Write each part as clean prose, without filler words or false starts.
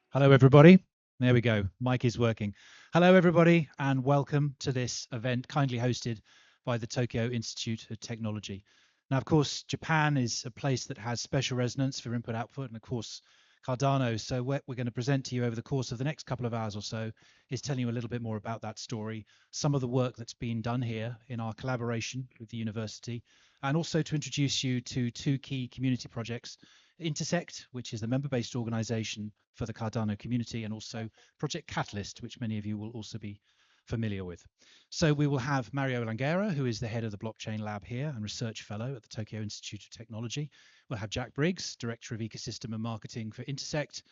Hello, everybody. There we go. Mic is working. Hello, everybody, and welcome to this event kindly hosted by the Tokyo Institute of Technology. Now, of course, Japan is a place that has special resonance for input-output, and of course, Cardano. So what we're going to present to you over the course of the next couple of hours or so is telling you a little bit more about that story, some of the work that's been done here in our collaboration with the university, and also to introduce you to two key community projects: Intersect, which is the member-based organization for the Cardano community, and also Project Catalyst, which many of you will also be familiar with. So we will have Mario Langera, who is the head of the blockchain lab here and research fellow at the Tokyo Institute of Technology. We'll have Jack Briggs, director of ecosystem and marketing for Intersect,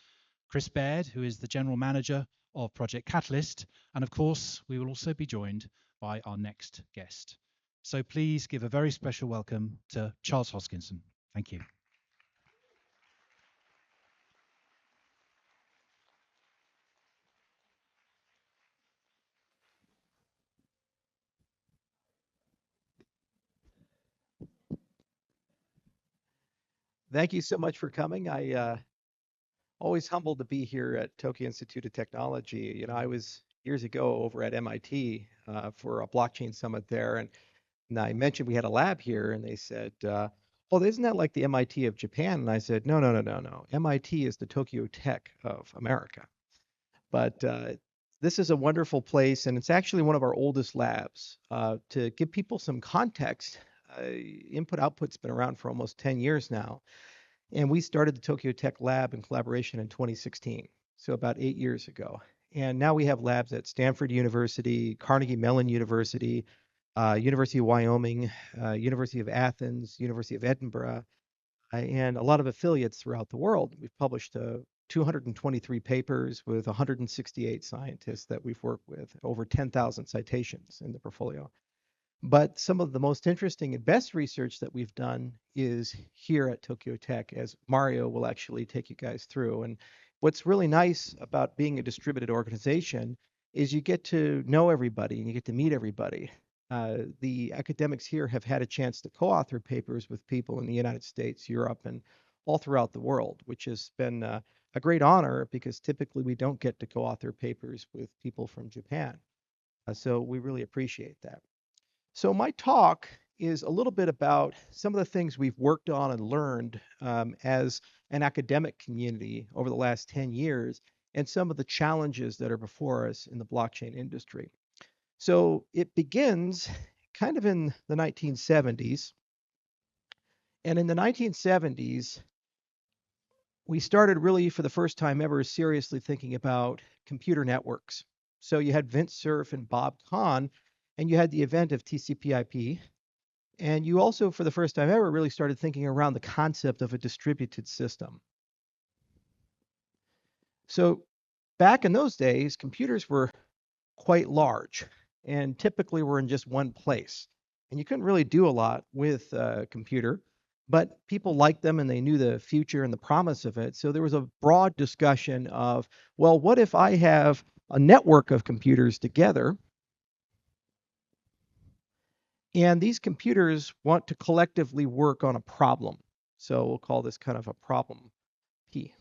Chris Baird, who is the general manager of Project Catalyst, and of course, we will also be joined by our next guest. So please give a very special welcome to Charles Hoskinson. Thank you. Thank you so much for coming. I always humbled to be here at Tokyo Institute of Technology. I was years ago over at MIT for a blockchain summit there, and I mentioned we had a lab here, and they said, "Oh, isn't that like the MIT of Japan?" And I said, "No, no, no, no, no. MIT is the Tokyo Tech of America." But this is a wonderful place, and it's actually one of our oldest labs. To give people some context, input-output's been around for almost 10 years now. And we started the Tokyo Tech Lab in collaboration in 2016, so about 8 years ago. And now we have labs at Stanford University, Carnegie Mellon University, University of Wyoming, University of Athens, University of Edinburgh, and a lot of affiliates throughout the world. We've published 223 papers with 168 scientists that we've worked with, over 10,000 citations in the portfolio. But some of the most interesting and best research that we've done is here at Tokyo Tech, as Mario will actually take you guys through. And what's really nice about being a distributed organization is you get to know everybody and you get to meet everybody. The academics here have had a chance to co-author papers with people in the United States, Europe, and all throughout the world, which has been a great honor because typically we don't get to co-author papers with people from Japan. So we really appreciate that. So my talk is a little bit about some of the things we've worked on and learned as an academic community over the last 10 years and some of the challenges that are before us in the blockchain industry. So it begins kind of in the 1970s. And in the 1970s, we started really for the first time ever seriously thinking about computer networks. So you had Vint Cerf and Bob Kahn, and you had the event of TCP/IP, and you also, for the first time ever, really started thinking around the concept of a distributed system. So back in those days, computers were quite large and typically were in just one place. And you couldn't really do a lot with a computer, but people liked them and they knew the future and the promise of it. So there was a broad discussion of, well, what if I have a network of computers together? And these computers want to collectively work on a problem. So we'll call this kind of a problem P.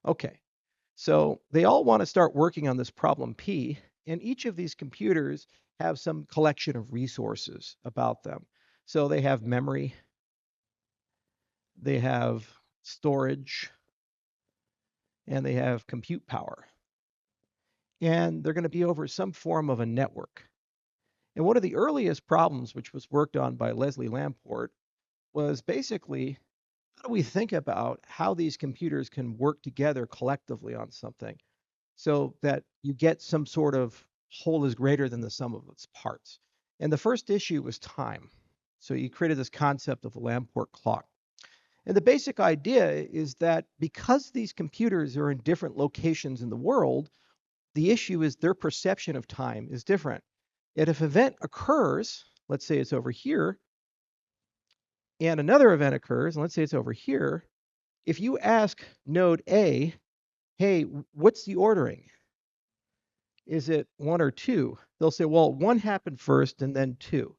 Okay, so they all want to start working on this problem P, and each of these computers have some collection of resources about them. So they have memory, they have storage, and they have compute power. And they're going to be over some form of a network. And one of the earliest problems, which was worked on by Leslie Lamport, was basically, how do we think about how these computers can work together collectively on something so that you get some sort of whole is greater than the sum of its parts? And the first issue was time. So you created this concept of the Lamport clock. And the basic idea is that because these computers are in different locations in the world, the issue is their perception of time is different. And if an event occurs, let's say it's over here, and another event occurs, and let's say it's over here, if you ask node A, hey, what's the ordering? Is it 1 or 2? They'll say, well, 1 happened first and then 2.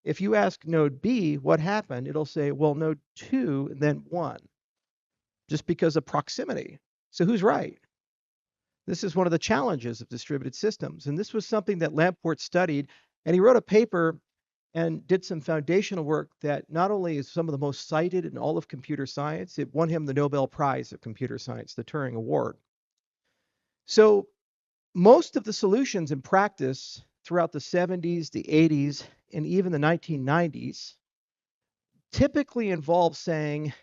If you ask node B what happened, it'll say, well, node 2 and then 1, just because of proximity. So who's right? This is one of the challenges of distributed systems. And this was something that Lamport studied, and he wrote a paper and did some foundational work that not only is some of the most cited in all of computer science, it won him the Nobel Prize of Computer Science, the Turing Award. So most of the solutions in practice throughout the 70s, the 80s, and even the 1990s typically involve saying,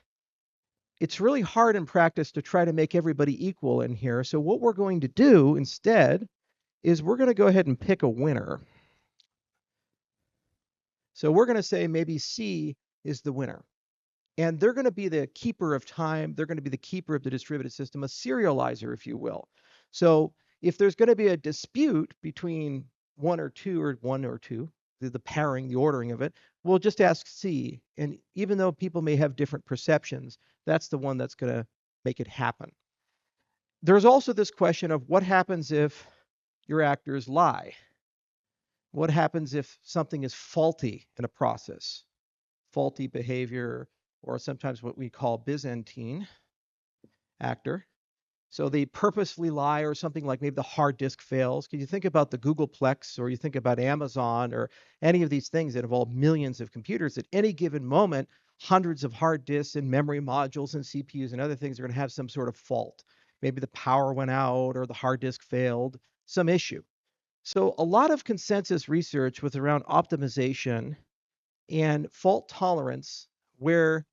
it's really hard in practice to try to make everybody equal in here. So what we're going to do instead is we're going to go ahead and pick a winner. So we're going to say maybe C is the winner. And they're going to be the keeper of time. They're going to be the keeper of the distributed system, a serializer, if you will. So if there's going to be a dispute between 1 or 2, the pairing, the ordering of it, we'll just ask C. And even though people may have different perceptions, that's the one that's going to make it happen. There's also this question of what happens if your actors lie? What happens if something is faulty in a process? Faulty behavior, or sometimes what we call Byzantine actor. So they purposefully lie, or something like maybe the hard disk fails. Can you think about the Googleplex, or you think about Amazon, or any of these things that involve millions of computers at any given moment, hundreds of hard disks and memory modules and CPUs and other things are going to have some sort of fault. Maybe the power went out or the hard disk failed, some issue. So a lot of consensus research was around optimization and fault tolerance, where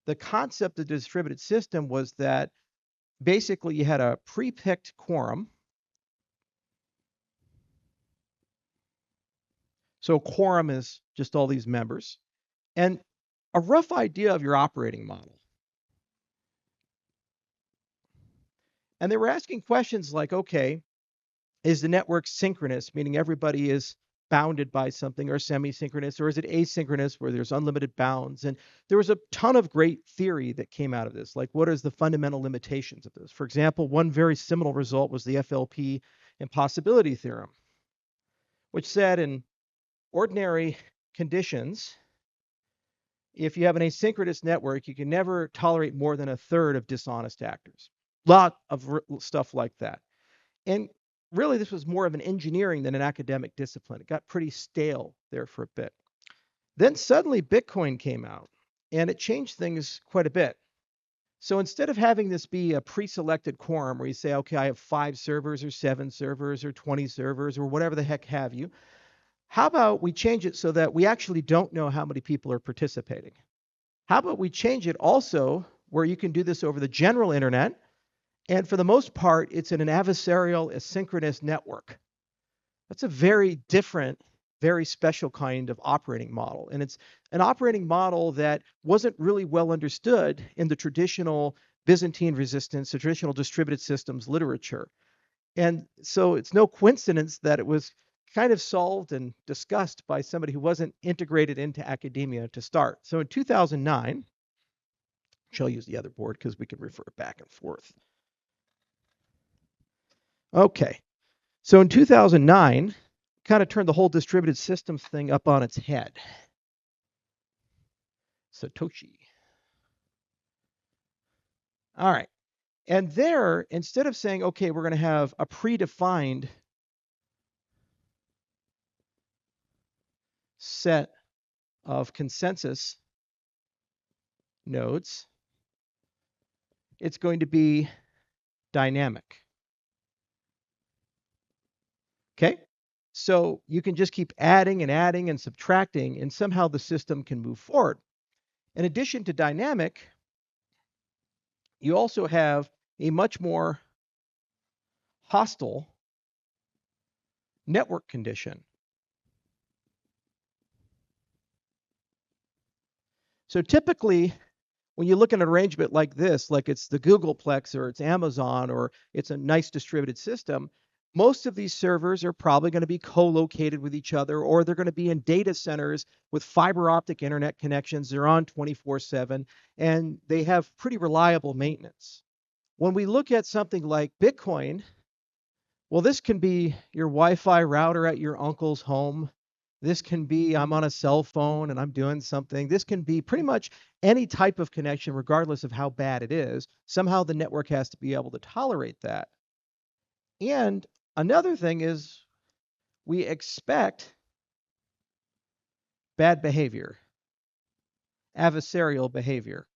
the concept of the distributed system was that basically you had a pre-picked quorum. So quorum is just all these members, and a rough idea of your operating model. And they were asking questions like, okay, is the network synchronous, meaning everybody is bounded by something, or semi-synchronous, or is it asynchronous where there's unlimited bounds? And there was a ton of great theory that came out of this, like what is the fundamental limitations of this? For example, one very seminal result was the FLP impossibility theorem, which said in ordinary conditions, if you have an asynchronous network, you can never tolerate more than a third of dishonest actors. Lot of stuff like that. And really, this was more of an engineering than an academic discipline. It got pretty stale there for a bit. Then suddenly Bitcoin came out, and it changed things quite a bit. So instead of having this be a pre-selected quorum where you say, okay, I have 5 servers or 7 servers or 20 servers or whatever the heck have you, how about we change it so that we actually don't know how many people are participating? How about we change it also where you can do this over the general internet, and for the most part, it's in an adversarial asynchronous network. That's a very different, very special kind of operating model. And it's an operating model that wasn't really well understood in the traditional Byzantine resistance, the traditional distributed systems literature. And so it's no coincidence that it was kind of solved and discussed by somebody who wasn't integrated into academia to start. So in 2009, I'll use the other board because we can refer back and forth. Okay, so in 2009, kind of turned the whole distributed systems thing up on its head. Satoshi. All right, and there, instead of saying, okay, we're going to have a predefined set of consensus nodes, it's going to be dynamic. Okay, so you can just keep adding and adding and subtracting, and somehow the system can move forward. In addition to dynamic, you also have a much more hostile network condition. So typically, when you look at an arrangement like this, like it's the Googleplex or it's Amazon or it's a nice distributed system, most of these servers are probably going to be co-located with each other, or they're going to be in data centers with fiber optic internet connections. They're on 24/7, and they have pretty reliable maintenance. When we look at something like Bitcoin, Well, this can be your Wi-Fi router at your uncle's home. This can be I'm on a cell phone and I'm doing something. This can be pretty much any type of connection, regardless of how bad it is. Somehow the network has to be able to tolerate that. And another thing is we expect bad behavior, adversarial behavior.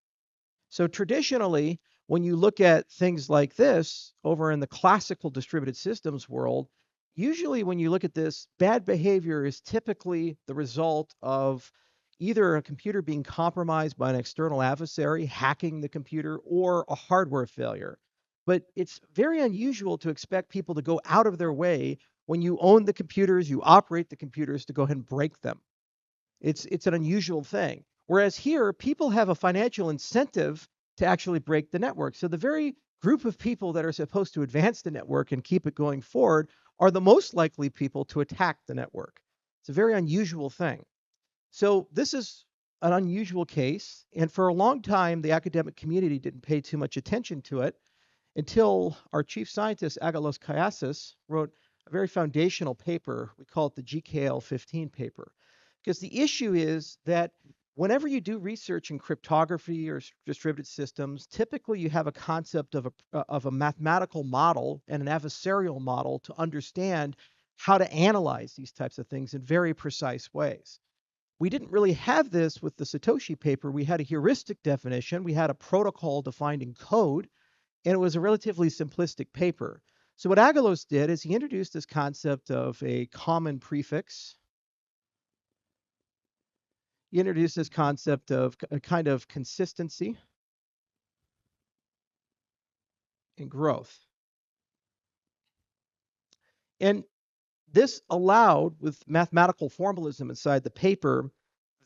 So traditionally, when you look at things like this over in the classical distributed systems world, usually when you look at this, bad behavior is typically the result of either a computer being compromised by an external adversary, hacking the computer, or a hardware failure. But it's very unusual to expect people to go out of their way when you own the computers, you operate the computers to go ahead and break them. It's an unusual thing. Whereas here, people have a financial incentive to actually break the network. So the very group of people that are supposed to advance the network and keep it going forward are the most likely people to attack the network. It's a very unusual thing. So this is an unusual case. And for a long time, the academic community didn't pay too much attention to it until our chief scientist, Agalos Kaiasis, wrote a very foundational paper. We call it the GKL15 paper. Because the issue is that whenever you do research in cryptography or distributed systems, typically you have a concept of a mathematical model and an adversarial model to understand how to analyze these types of things in very precise ways. We didn't really have this with the Satoshi paper. We had a heuristic definition. We had a protocol defined in code, and it was a relatively simplistic paper. So what Agalos did is he introduced this concept of a common prefix. He introduced this concept of a kind of consistency and growth. And this allowed, with mathematical formalism inside the paper,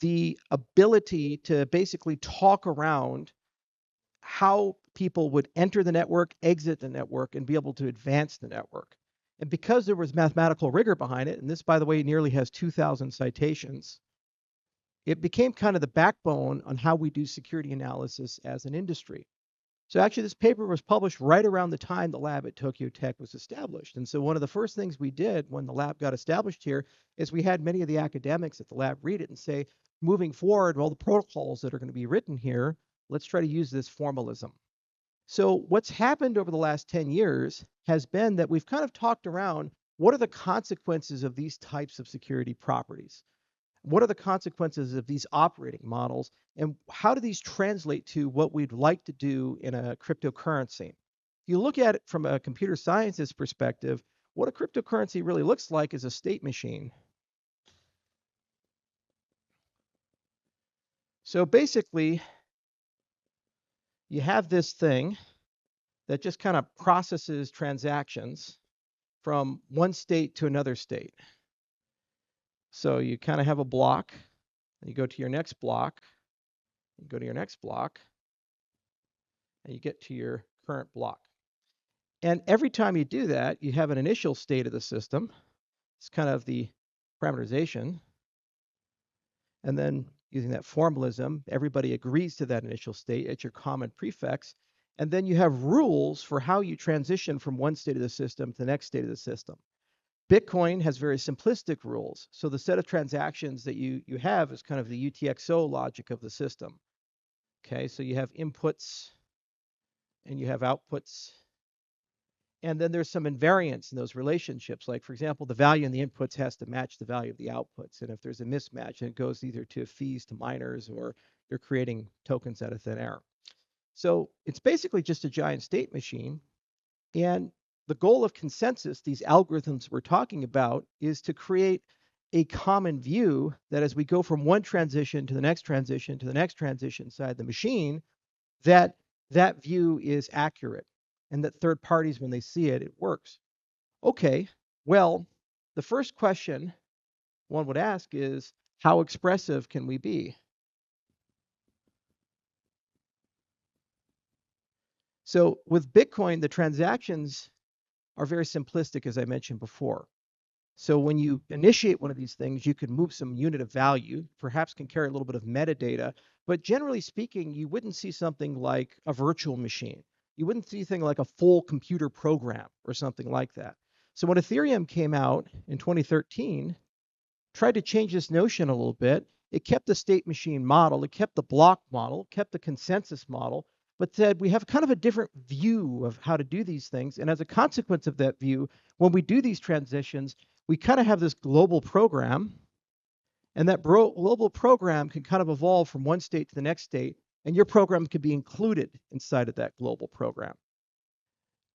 the ability to basically talk around how people would enter the network, exit the network, and be able to advance the network. And because there was mathematical rigor behind it, and this, by the way, nearly has 2,000 citations, it became kind of the backbone on how we do security analysis as an industry. So actually, this paper was published right around the time the lab at Tokyo Tech was established. And so one of the first things we did when the lab got established here is we had many of the academics at the lab read it and say, moving forward, all the protocols that are going to be written here, let's try to use this formalism. So what's happened over the last 10 years has been that we've kind of talked around what are the consequences of these types of security properties? What are the consequences of these operating models? And how do these translate to what we'd like to do in a cryptocurrency? If you look at it from a computer scientist perspective, what a cryptocurrency really looks like is a state machine. So basically, you have this thing that just kind of processes transactions from one state to another state. So you kind of have a block, and you go to your next block, you go to your next block, and you get to your current block. And every time you do that, you have an initial state of the system. It's kind of the parameterization. And then using that formalism, everybody agrees to that initial state. It's your common prefix. And then you have rules for how you transition from one state of the system to the next state of the system. Bitcoin has very simplistic rules. So the set of transactions that you have is kind of the UTXO logic of the system. Okay, so you have inputs and you have outputs. And then there's some invariance in those relationships. Like, for example, the value in the inputs has to match the value of the outputs. And if there's a mismatch, it goes either to fees to miners or you're creating tokens out of thin air. So it's basically just a giant state machine. And the goal of consensus, these algorithms we're talking about, is to create a common view that as we go from one transition to the next transition to the next transition inside the machine, that that view is accurate and that third parties, when they see it, it works. Okay, well, the first question one would ask is, how expressive can we be? So with Bitcoin, the transactions are very simplistic, as I mentioned before. So when you initiate one of these things, you can move some unit of value, perhaps can carry a little bit of metadata, but generally speaking, you wouldn't see something like a virtual machine. You wouldn't see anything like a full computer program or something like that. So when Ethereum came out in 2013, tried to change this notion a little bit. It kept the state machine model, it kept the block model, kept the consensus model, but said we have kind of a different view of how to do these things. And as a consequence of that view, when we do these transitions, we kind of have this global program, and that global program can kind of evolve from one state to the next state, and your program could be included inside of that global program.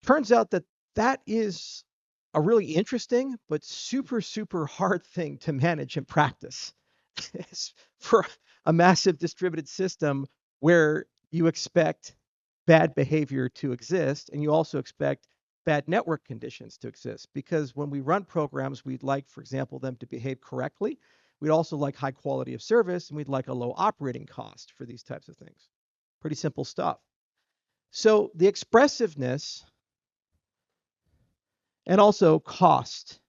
Turns out that that is a really interesting but super, super hard thing to manage in practice. For a massive distributed system where you expect bad behavior to exist, and you also expect bad network conditions to exist. Because when we run programs, we'd like, for example, them to behave correctly. We'd also like high quality of service, and we'd like a low operating cost for these types of things. Pretty simple stuff. So the expressiveness and also cost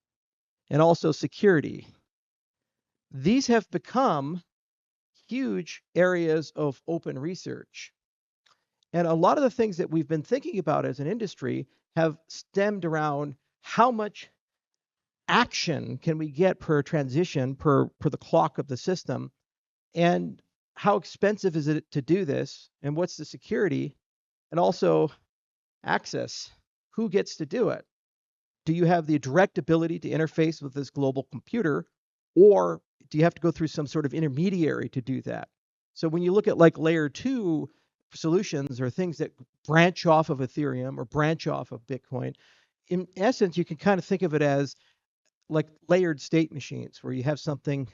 and also security, these have become huge areas of open research. And a lot of the things that we've been thinking about as an industry have stemmed around how much action can we get per transition, per the clock of the system, and how expensive is it to do this, and what's the security, and also access. Who gets to do it? Do you have the direct ability to interface with this global computer, or do you have to go through some sort of intermediary to do that? So when you look at like layer 2 solutions or things that branch off of Ethereum or branch off of Bitcoin, in essence, you can kind of think of it as like layered state machines where you have something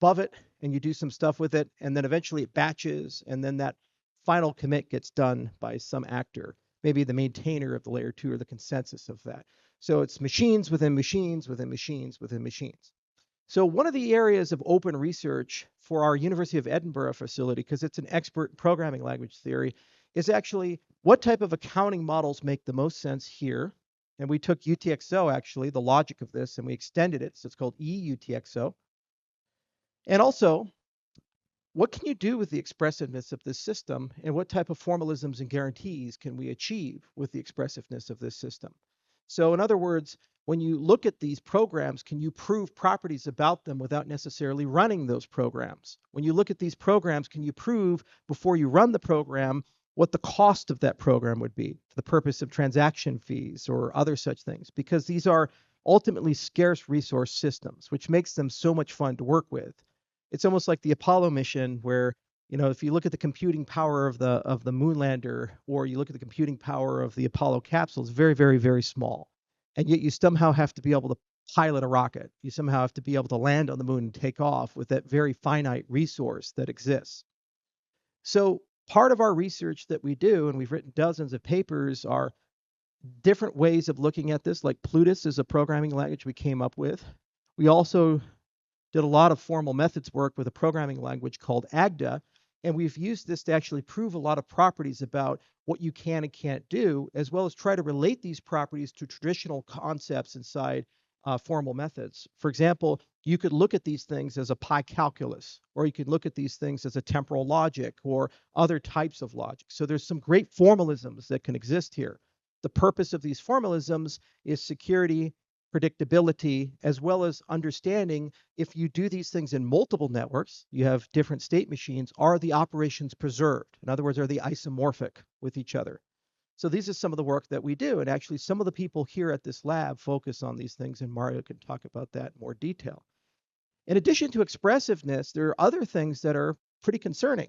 above it and you do some stuff with it, and then eventually it batches, and then that final commit gets done by some actor, maybe the maintainer of the layer 2 or the consensus of that. So it's machines within machines within machines within machines. So one of the areas of open research for our University of Edinburgh facility, because it's an expert programming language theory, is actually what type of accounting models make the most sense here. And we took UTXO, actually, the logic of this, and we extended it. So it's called EUTXO. And also, what can you do with the expressiveness of this system, and what type of formalisms and guarantees can we achieve with the expressiveness of this system? So in other words, when you look at these programs, can you prove properties about them without necessarily running those programs? When you look at these programs, can you prove before you run the program what the cost of that program would be for the purpose of transaction fees or other such things? Because these are ultimately scarce resource systems, which makes them so much fun to work with. It's almost like the Apollo mission where, you know, if you look at the computing power of the moon lander, or you look at the computing power of the Apollo capsule, it's very, very, very small. And yet you somehow have to be able to pilot a rocket. You somehow have to be able to land on the moon and take off with that very finite resource that exists. So part of our research that we do, and we've written dozens of papers, are different ways of looking at this. Like Plutus is a programming language we came up with. We also did a lot of formal methods work with a programming language called Agda, and we've used this to actually prove a lot of properties about what you can and can't do, as well as try to relate these properties to traditional concepts inside formal methods. For example, you could look at these things as a pi calculus, or you could look at these things as a temporal logic or other types of logic. So there's some great formalisms that can exist here. The purpose of these formalisms is security, predictability, as well as understanding if you do these things in multiple networks, you have different state machines, are the operations preserved? In other words, are they isomorphic with each other? So these are some of the work that we do. And actually, some of the people here at this lab focus on these things, and Mario can talk about that in more detail. In addition to expressiveness, there are other things that are pretty concerning.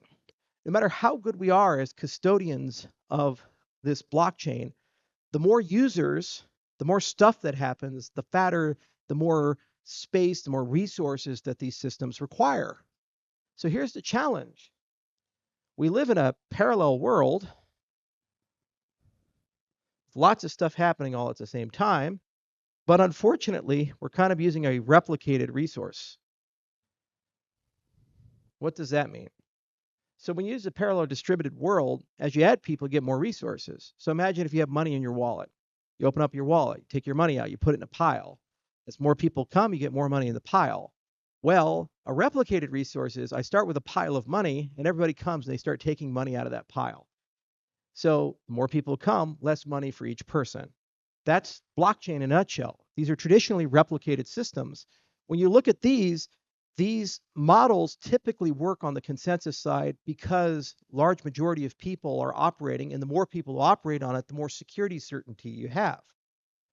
No matter how good we are as custodians of this blockchain, the more users, the more stuff that happens, the fatter, the more space, the more resources that these systems require. So here's the challenge. We live in a parallel world with lots of stuff happening all at the same time, but unfortunately, we're kind of using a replicated resource. What does that mean? So when you use a parallel distributed world, as you add people, you get more resources. So imagine if you have money in your wallet. You open up your wallet, you take your money out, you put it in a pile. As more people come, you get more money in the pile. Well, a replicated resource is I start with a pile of money, and everybody comes and they start taking money out of that pile. So the more people come, less money for each person. That's blockchain in a nutshell. These are traditionally replicated systems. When you look at these models typically work on the consensus side because large majority of people are operating, and the more people who operate on it, the more security certainty you have.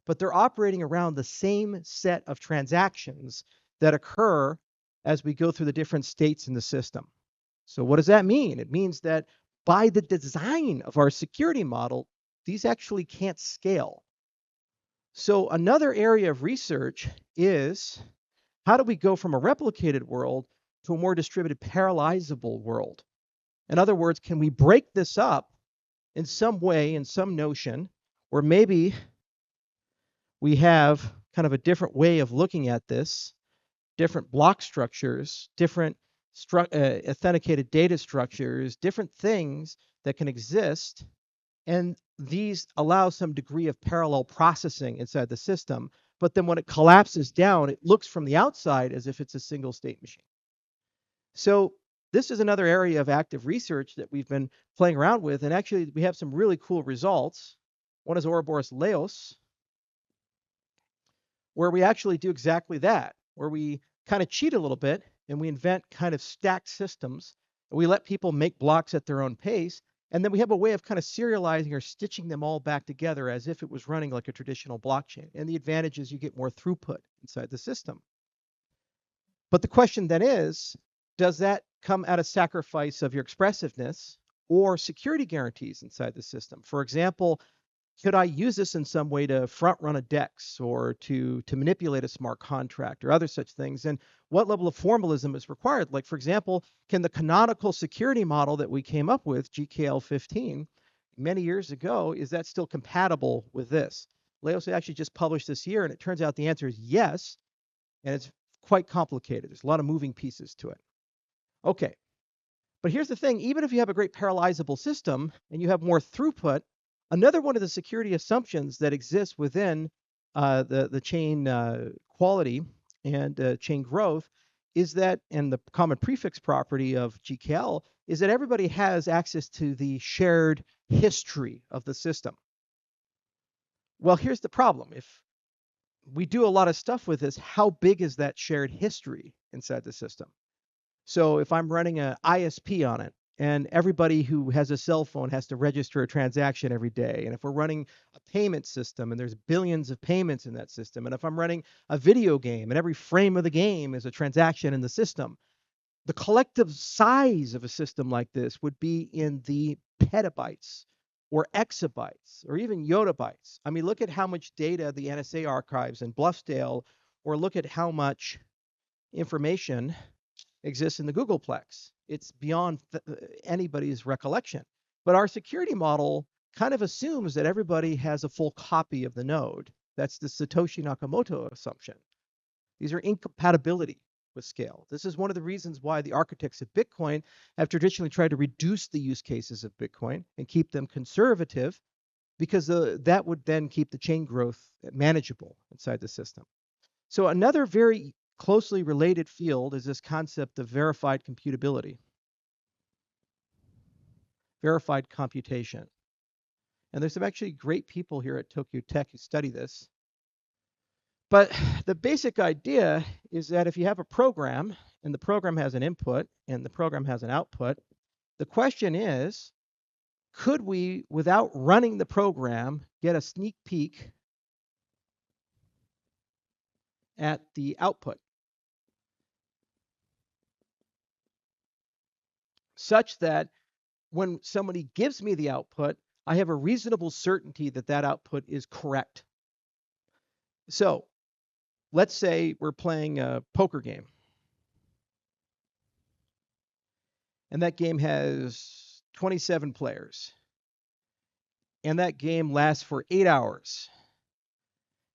But they're operating around the same set of transactions that occur as we go through the different states in the system. So what does that mean? It means that by the design of our security model, these actually can't scale. So another area of research is, how do we go from a replicated world to a more distributed parallelizable world? In other words, can we break this up in some way, in some notion, where maybe we have kind of a different way of looking at this, different block structures, different authenticated data structures, different things that can exist, and these allow some degree of parallel processing inside the system. But then when it collapses down, it looks from the outside as if it's a single state machine. So this is another area of active research that we've been playing around with, and actually we have some really cool results. One is Ouroboros Laos, where we actually do exactly that, where we kind of cheat a little bit and we invent kind of stacked systems. We let people make blocks at their own pace, and then we have a way of kind of serializing or stitching them all back together as if it was running like a traditional blockchain. And the advantage is you get more throughput inside the system. But the question then is, does that come at a sacrifice of your expressiveness or security guarantees inside the system? For example, could I use this in some way to front run a DEX or to manipulate a smart contract or other such things? And what level of formalism is required? Like, for example, can the canonical security model that we came up with, GKL15, many years ago, is that still compatible with this? Laos actually just published this year, and it turns out the answer is yes, and it's quite complicated. There's a lot of moving pieces to it. Okay, but here's the thing. Even if you have a great parallelizable system and you have more throughput, another one of the security assumptions that exists within the chain quality and chain growth is that, and the common prefix property of GKL, is that everybody has access to the shared history of the system. Well, here's the problem. If we do a lot of stuff with this, how big is that shared history inside the system? So if I'm running an ISP on it, and everybody who has a cell phone has to register a transaction every day, and if we're running a payment system and there's billions of payments in that system, and if I'm running a video game and every frame of the game is a transaction in the system, the collective size of a system like this would be in the petabytes or exabytes or even yottabytes. I mean, look at how much data the NSA archives in Bluffsdale, or look at how much information exists in the Googleplex. It's beyond anybody's recollection. But our security model kind of assumes that everybody has a full copy of the node. That's the Satoshi Nakamoto assumption. These are incompatibility with scale. This is one of the reasons why the architects of Bitcoin have traditionally tried to reduce the use cases of Bitcoin and keep them conservative, because that would then keep the chain growth manageable inside the system. So another very closely related field is this concept of verified computability, verified computation. And there's some actually great people here at Tokyo Tech who study this. But the basic idea is that if you have a program and the program has an input and the program has an output, the question is, could we, without running the program, get a sneak peek at the output, such that when somebody gives me the output, I have a reasonable certainty that that output is correct? So let's say we're playing a poker game, and that game has 27 players, and that game lasts for 8 hours,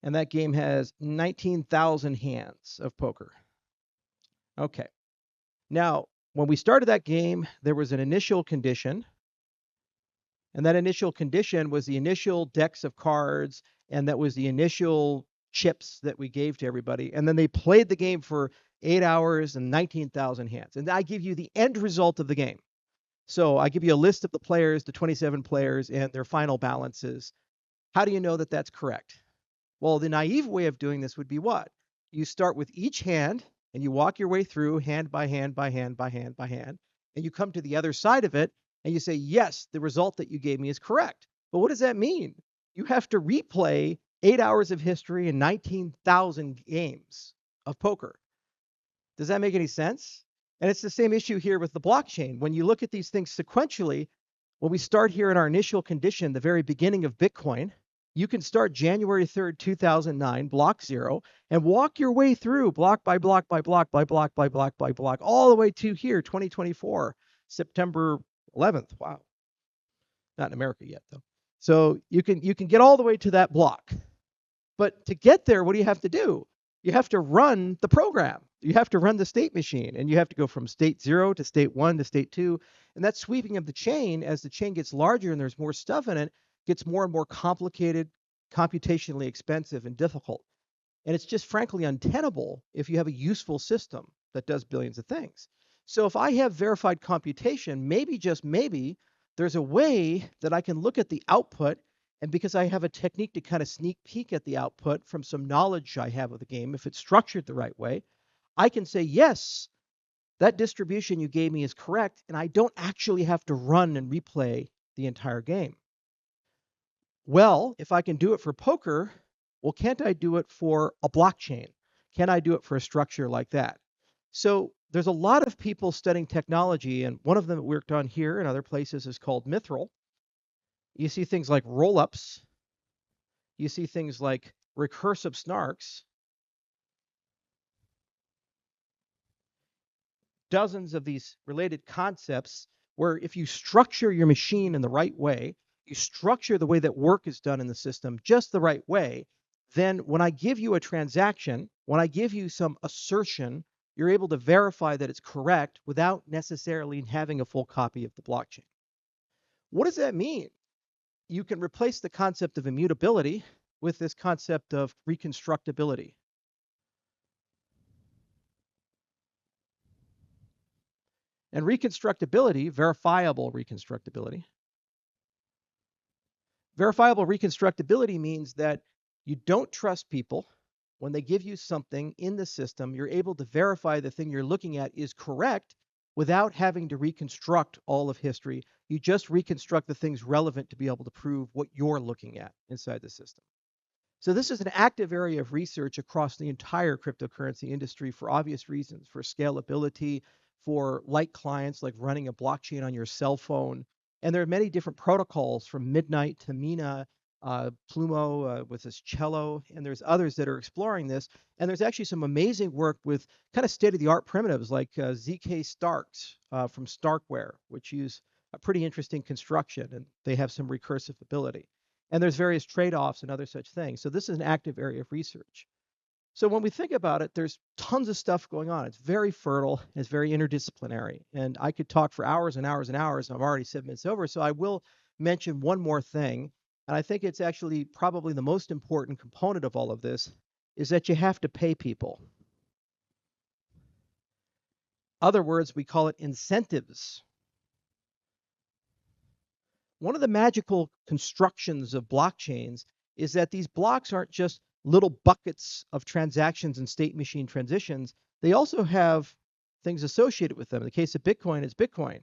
and that game has 19,000 hands of poker. Okay. Now, when we started that game, there was an initial condition, and that initial condition was the initial decks of cards, and that was the initial chips that we gave to everybody. And then they played the game for 8 hours and 19,000 hands. And I give you the end result of the game. So I give you a list of the players, the 27 players, and their final balances. How do you know that that's correct? Well, the naive way of doing this would be what? You start with each hand and you walk your way through hand by hand by hand by hand by hand, and you come to the other side of it and you say, yes, the result that you gave me is correct. But what does that mean? You have to replay 8 hours of history and 19,000 games of poker. Does that make any sense? And it's the same issue here with the blockchain. When you look at these things sequentially, when we start here in our initial condition, the very beginning of Bitcoin, you can start January 3rd, 2009, block zero, and walk your way through block by block by block by block by block by block, all the way to here, 2024, September 11th. Wow. Not in America yet, though. So you can get all the way to that block. But to get there, what do you have to do? You have to run the program. You have to run the state machine, and you have to go from state 0 to state 1 to state 2. And that sweeping of the chain, as the chain gets larger and there's more stuff in it, gets more and more complicated, computationally expensive, and difficult. And it's just frankly untenable if you have a useful system that does billions of things. So if I have verified computation, maybe, just maybe, there's a way that I can look at the output, and because I have a technique to kind of sneak peek at the output from some knowledge I have of the game, if it's structured the right way, I can say, yes, that distribution you gave me is correct, and I don't actually have to run and replay the entire game. Well, if I can do it for poker, well, can't I do it for a blockchain? Can I do it for a structure like that? So there's a lot of people studying technology, and one of them that worked on here and other places is called Mithril. You see things like roll-ups. You see things like recursive snarks. Dozens of these related concepts where if you structure your machine in the right way, you structure the way that work is done in the system just the right way, then when I give you a transaction, when I give you some assertion, you're able to verify that it's correct without necessarily having a full copy of the blockchain. What does that mean? You can replace the concept of immutability with this concept of reconstructability. And reconstructability, verifiable reconstructability means that you don't trust people. When they give you something in the system, you're able to verify the thing you're looking at is correct without having to reconstruct all of history. You just reconstruct the things relevant to be able to prove what you're looking at inside the system. So this is an active area of research across the entire cryptocurrency industry for obvious reasons, for scalability, for light clients like running a blockchain on your cell phone. And there are many different protocols from Midnight to Mina, Plumo with this cello, and there's others that are exploring this. And there's actually some amazing work with kind of state-of-the-art primitives like ZK Starks from Starkware, which use a pretty interesting construction, and they have some recursive ability. And there's various trade-offs and other such things. So this is an active area of research. So when we think about it, there's tons of stuff going on. It's very fertile. It's very interdisciplinary. And I could talk for hours and hours and hours. I'm already 7 minutes over. So I will mention one more thing. And I think it's actually probably the most important component of all of this is that you have to pay people. Other words, we call it incentives. One of the magical constructions of blockchains is that these blocks aren't just little buckets of transactions and state machine transitions. They also have things associated with them. In the case of Bitcoin, it's Bitcoin. And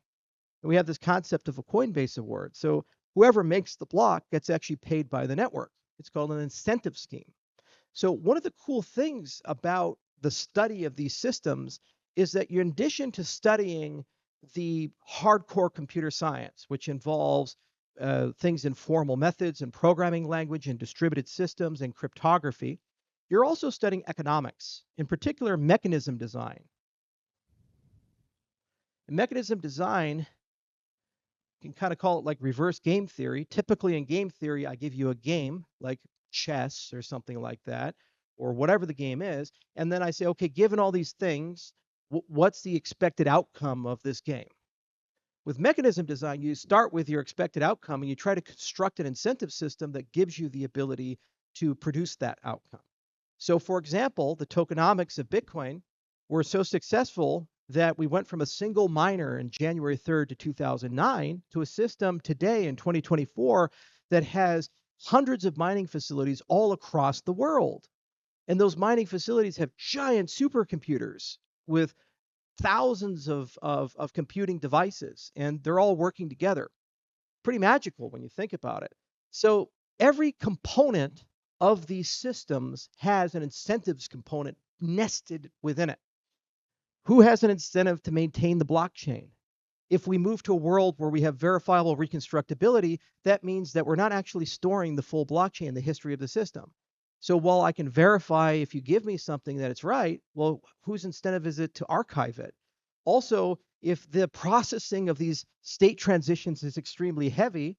we have this concept of a Coinbase award. So whoever makes the block gets actually paid by the network. It's called an incentive scheme. So one of the cool things about the study of these systems is that in addition to studying the hardcore computer science, which involves things in formal methods and programming language and distributed systems and cryptography, you're also studying economics, in particular mechanism design. And mechanism design, you can kind of call it like reverse game theory. Typically in game theory, I give you a game like chess or something like that, or whatever the game is, and then I say, okay, given all these things, what's the expected outcome of this game? With mechanism design, you start with your expected outcome and you try to construct an incentive system that gives you the ability to produce that outcome. So for example, the tokenomics of Bitcoin were so successful that we went from a single miner in January 3rd to 2009 to a system today in 2024 that has hundreds of mining facilities all across the world. And those mining facilities have giant supercomputers with thousands of computing devices, and they're all working together. Pretty magical when you think about it. So every component of these systems has an incentives component nested within it. Who has an incentive to maintain the blockchain? If we move to a world where we have verifiable reconstructibility, that means that we're not actually storing the full blockchain, the history of the system. So while I can verify if you give me something that it's right, well, whose incentive is it to archive it? Also, if the processing of these state transitions is extremely heavy,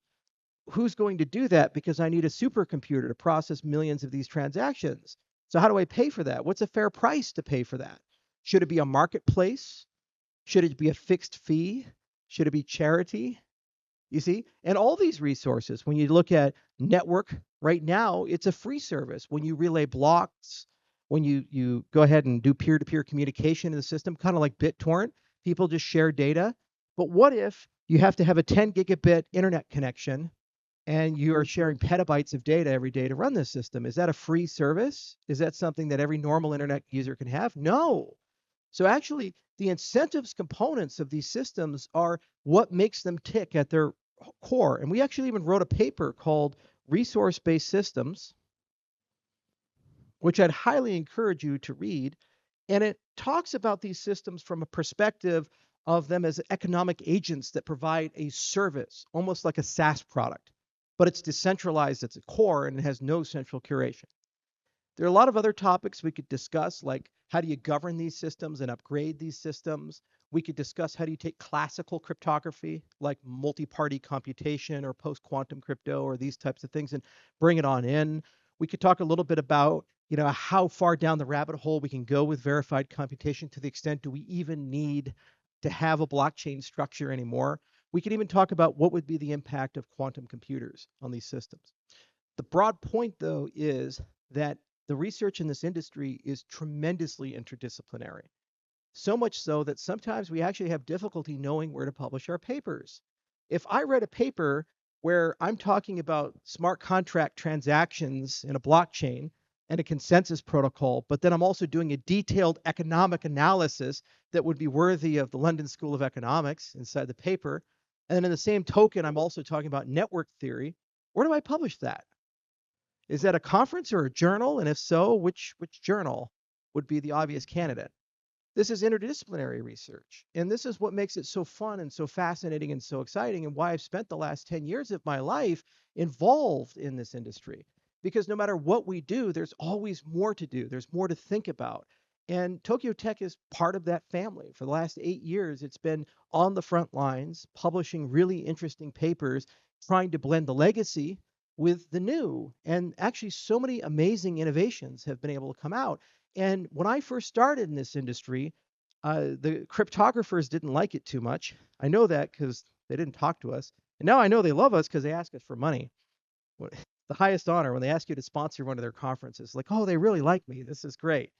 who's going to do that? Because I need a supercomputer to process millions of these transactions. So how do I pay for that? What's a fair price to pay for that? Should it be a marketplace? Should it be a fixed fee? Should it be charity? You see? And all these resources, when you look at network, right now, it's a free service. When you relay blocks, when you go ahead and do peer-to-peer communication in the system, kind of like BitTorrent, people just share data. But what if you have to have a 10 gigabit internet connection and you are sharing petabytes of data every day to run this system? Is that a free service? Is that something that every normal internet user can have? No. So actually, the incentives components of these systems are what makes them tick at their core. And we actually even wrote a paper called Resource-Based Systems, which I'd highly encourage you to read. And it talks about these systems from a perspective of them as economic agents that provide a service, almost like a SaaS product, but it's decentralized at its core and it has no central curation. There are a lot of other topics we could discuss, like how do you govern these systems and upgrade these systems? We could discuss how do you take classical cryptography, like multi-party computation or post-quantum crypto or these types of things, and bring it on in. We could talk a little bit about, how far down the rabbit hole we can go with verified computation, to the extent do we even need to have a blockchain structure anymore? We could even talk about what would be the impact of quantum computers on these systems. The broad point, though, is that the research in this industry is tremendously interdisciplinary. So much so that sometimes we actually have difficulty knowing where to publish our papers. If I read a paper where I'm talking about smart contract transactions in a blockchain and a consensus protocol, but then I'm also doing a detailed economic analysis that would be worthy of the London School of Economics inside the paper, and then in the same token, I'm also talking about network theory, where do I publish that? Is that a conference or a journal? And if so, which journal would be the obvious candidate? This is interdisciplinary research. And this is what makes it so fun and so fascinating and so exciting, and why I've spent the last 10 years of my life involved in this industry. Because no matter what we do, there's always more to do, there's more to think about. And Tokyo Tech is part of that family. For the last 8 years, it's been on the front lines, publishing really interesting papers, trying to blend the legacy with the new. And actually, so many amazing innovations have been able to come out. And when I first started in this industry, the cryptographers didn't like it too much. I know that because they didn't talk to us. And now I know they love us because they ask us for money. The highest honor when they ask you to sponsor one of their conferences, like, oh, they really like me. This is great.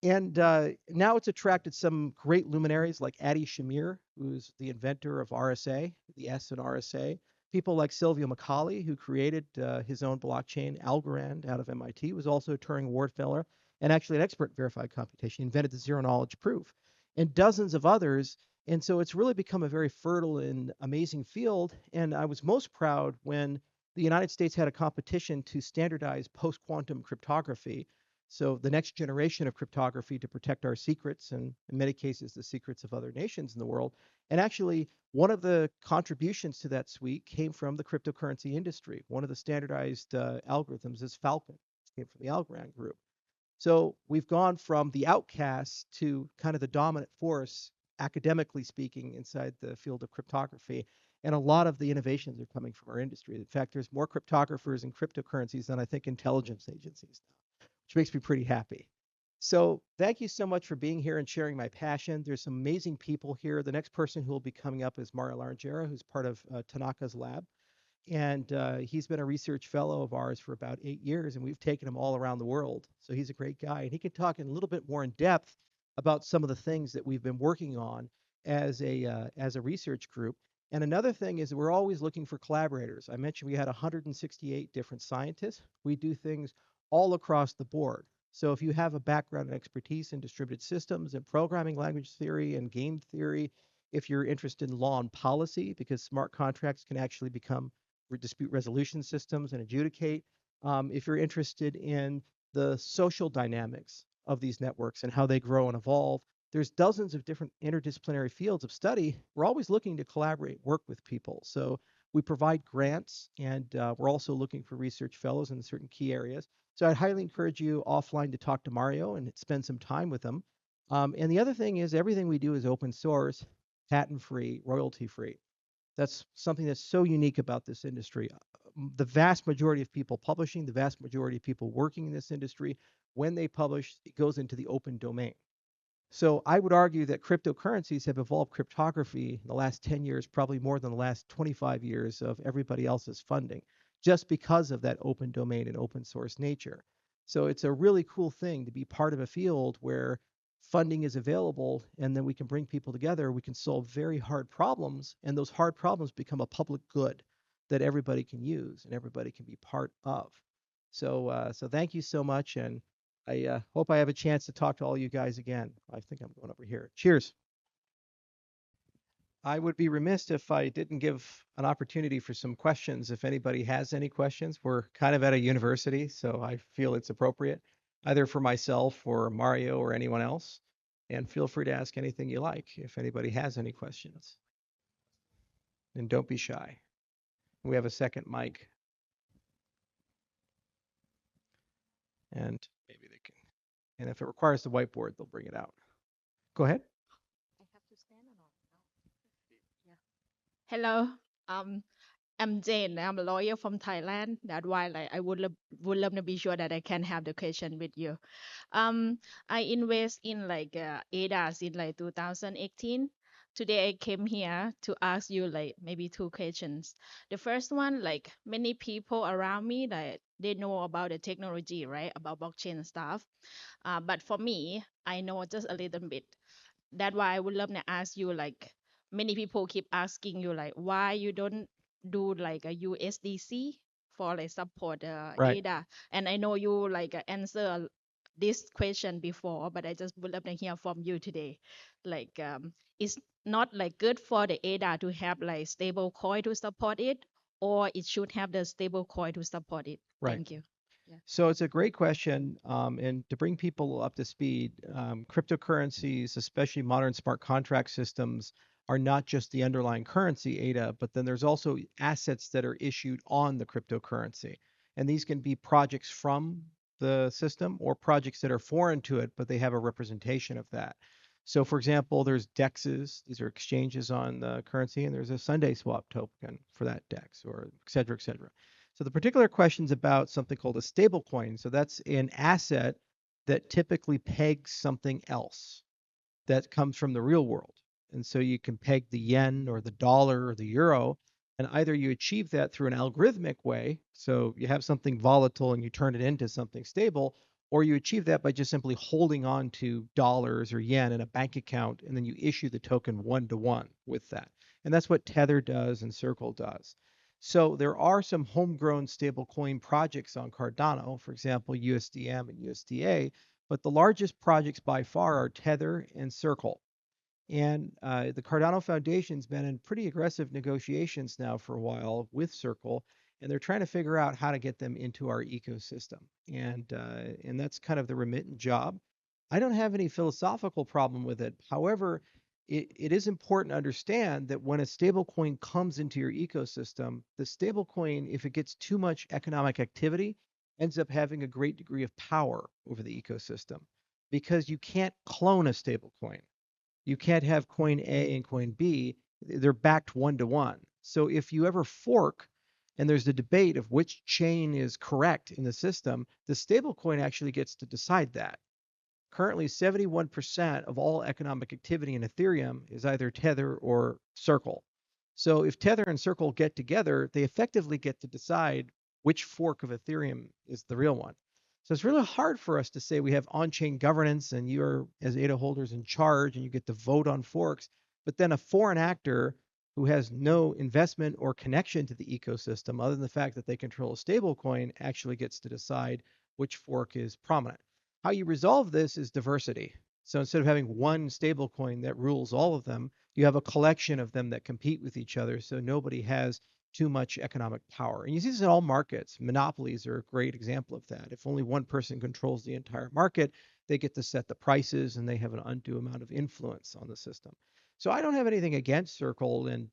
And now it's attracted some great luminaries like Adi Shamir, who's the inventor of RSA, the S in RSA. People like Silvio Macaulay, who created his own blockchain, Algorand, out of MIT, was also a Turing Award fellow and actually an expert in verified computation. He invented the zero knowledge proof, and dozens of others. And so it's really become a very fertile and amazing field. And I was most proud when the United States had a competition to standardize post quantum cryptography, so the next generation of cryptography to protect our secrets, and in many cases, the secrets of other nations in the world. And actually, one of the contributions to that suite came from the cryptocurrency industry. One of the standardized algorithms is Falcon. It came from the Algorand group. So we've gone from the outcasts to kind of the dominant force, academically speaking, inside the field of cryptography. And a lot of the innovations are coming from our industry. In fact, there's more cryptographers and cryptocurrencies than I think intelligence agencies now, which makes me pretty happy. So thank you so much for being here and sharing my passion. There's some amazing people here. The next person who will be coming up is Mario Laranjera, who's part of Tanaka's lab. And he's been a research fellow of ours for about 8 years, and we've taken him all around the world. So he's a great guy. And he can talk in a little bit more in depth about some of the things that we've been working on as a research group. And another thing is we're always looking for collaborators. I mentioned we had 168 different scientists. We do things all across the board. So if you have a background and expertise in distributed systems and programming language theory and game theory, if you're interested in law and policy, because smart contracts can actually become dispute resolution systems and adjudicate, if you're interested in the social dynamics of these networks and how they grow and evolve, there's dozens of different interdisciplinary fields of study. We're always looking to collaborate, work with people. So we provide grants, and we're also looking for research fellows in certain key areas. So I'd highly encourage you offline to talk to Mario and spend some time with him. And the other thing is everything we do is open source, patent free, royalty free. That's something that's so unique about this industry. The vast majority of people publishing, the vast majority of people working in this industry, when they publish, it goes into the open domain. So I would argue that cryptocurrencies have evolved cryptography in the last 10 years, probably more than the last 25 years of everybody else's funding, just because of that open domain and open source nature. So it's a really cool thing to be part of a field where funding is available and then we can bring people together. We can solve very hard problems, and those hard problems become a public good that everybody can use and everybody can be part of. So thank you so much, and I hope I have a chance to talk to all you guys again. I think I'm going over here. Cheers. I would be remiss if I didn't give an opportunity for some questions. If anybody has any questions, we're kind of at a university, so I feel it's appropriate, either for myself or Mario or anyone else. And feel free to ask anything you like if anybody has any questions. And don't be shy. We have a second mic, and maybe they can. And if it requires the whiteboard, they'll bring it out. Go ahead. I have to stand or not? No. Yeah. Hello. Um, I'm Jane. I'm a lawyer from Thailand. That's why like I would love to be sure that I can have the question with you. Um, I invest in like ADAS in like 2018. Today I came here to ask you like maybe two questions. The first one, like many people around me that they know about the technology, right? About blockchain stuff. But for me, I know just a little bit. That's why I would love to ask you like many people keep asking you like why you don't do like a USDC for like support Right. ADA. And I know you like answer this question before, but I just would love to hear from you today. Like it's not like good for the ADA to have like stable coin to support it, or it should have the stable coin to support it. Right. Thank you. Yeah. So it's a great question. And to bring people up to speed, cryptocurrencies, especially modern smart contract systems, are not just the underlying currency, ADA, but then there's also assets that are issued on the cryptocurrency. And these can be projects from the system or projects that are foreign to it, but they have a representation of that. So, for example, there's DEXs, these are exchanges on the currency, and there's a Sunday swap token for that DEX, or et cetera, et cetera. So the particular question is about something called a stable coin. So that's an asset that typically pegs something else that comes from the real world. And so you can peg the yen or the dollar or the euro, and either you achieve that through an algorithmic way, so you have something volatile and you turn it into something stable, or you achieve that by just simply holding on to dollars or yen in a bank account, and then you issue the token one to one with that. And that's what Tether does and Circle does. So there are some homegrown stablecoin projects on Cardano, for example, USDM and USDA, but the largest projects by far are Tether and Circle. And the Cardano Foundation's been in pretty aggressive negotiations now for a while with Circle, and they're trying to figure out how to get them into our ecosystem. And that's kind of the remittent job. I don't have any philosophical problem with it. However, it is important to understand that when a stablecoin comes into your ecosystem, the stablecoin, if it gets too much economic activity, ends up having a great degree of power over the ecosystem because you can't clone a stablecoin. You can't have coin A and coin B. They're backed one to one. So if you ever fork and there's the debate of which chain is correct in the system, the stablecoin actually gets to decide that. Currently, 71% of all economic activity in Ethereum is either Tether or Circle. So if Tether and Circle get together, they effectively get to decide which fork of Ethereum is the real one. So it's really hard for us to say we have on-chain governance and you're, as ADA holders, in charge and you get to vote on forks. But then a foreign actor who has no investment or connection to the ecosystem other than the fact that they control a stablecoin actually gets to decide which fork is prominent. How you resolve this is diversity. So instead of having one stablecoin that rules all of them, you have a collection of them that compete with each other so nobody has too much economic power. And you see this in all markets. Monopolies are a great example of that. If only one person controls the entire market, they get to set the prices and they have an undue amount of influence on the system. So I don't have anything against Circle, and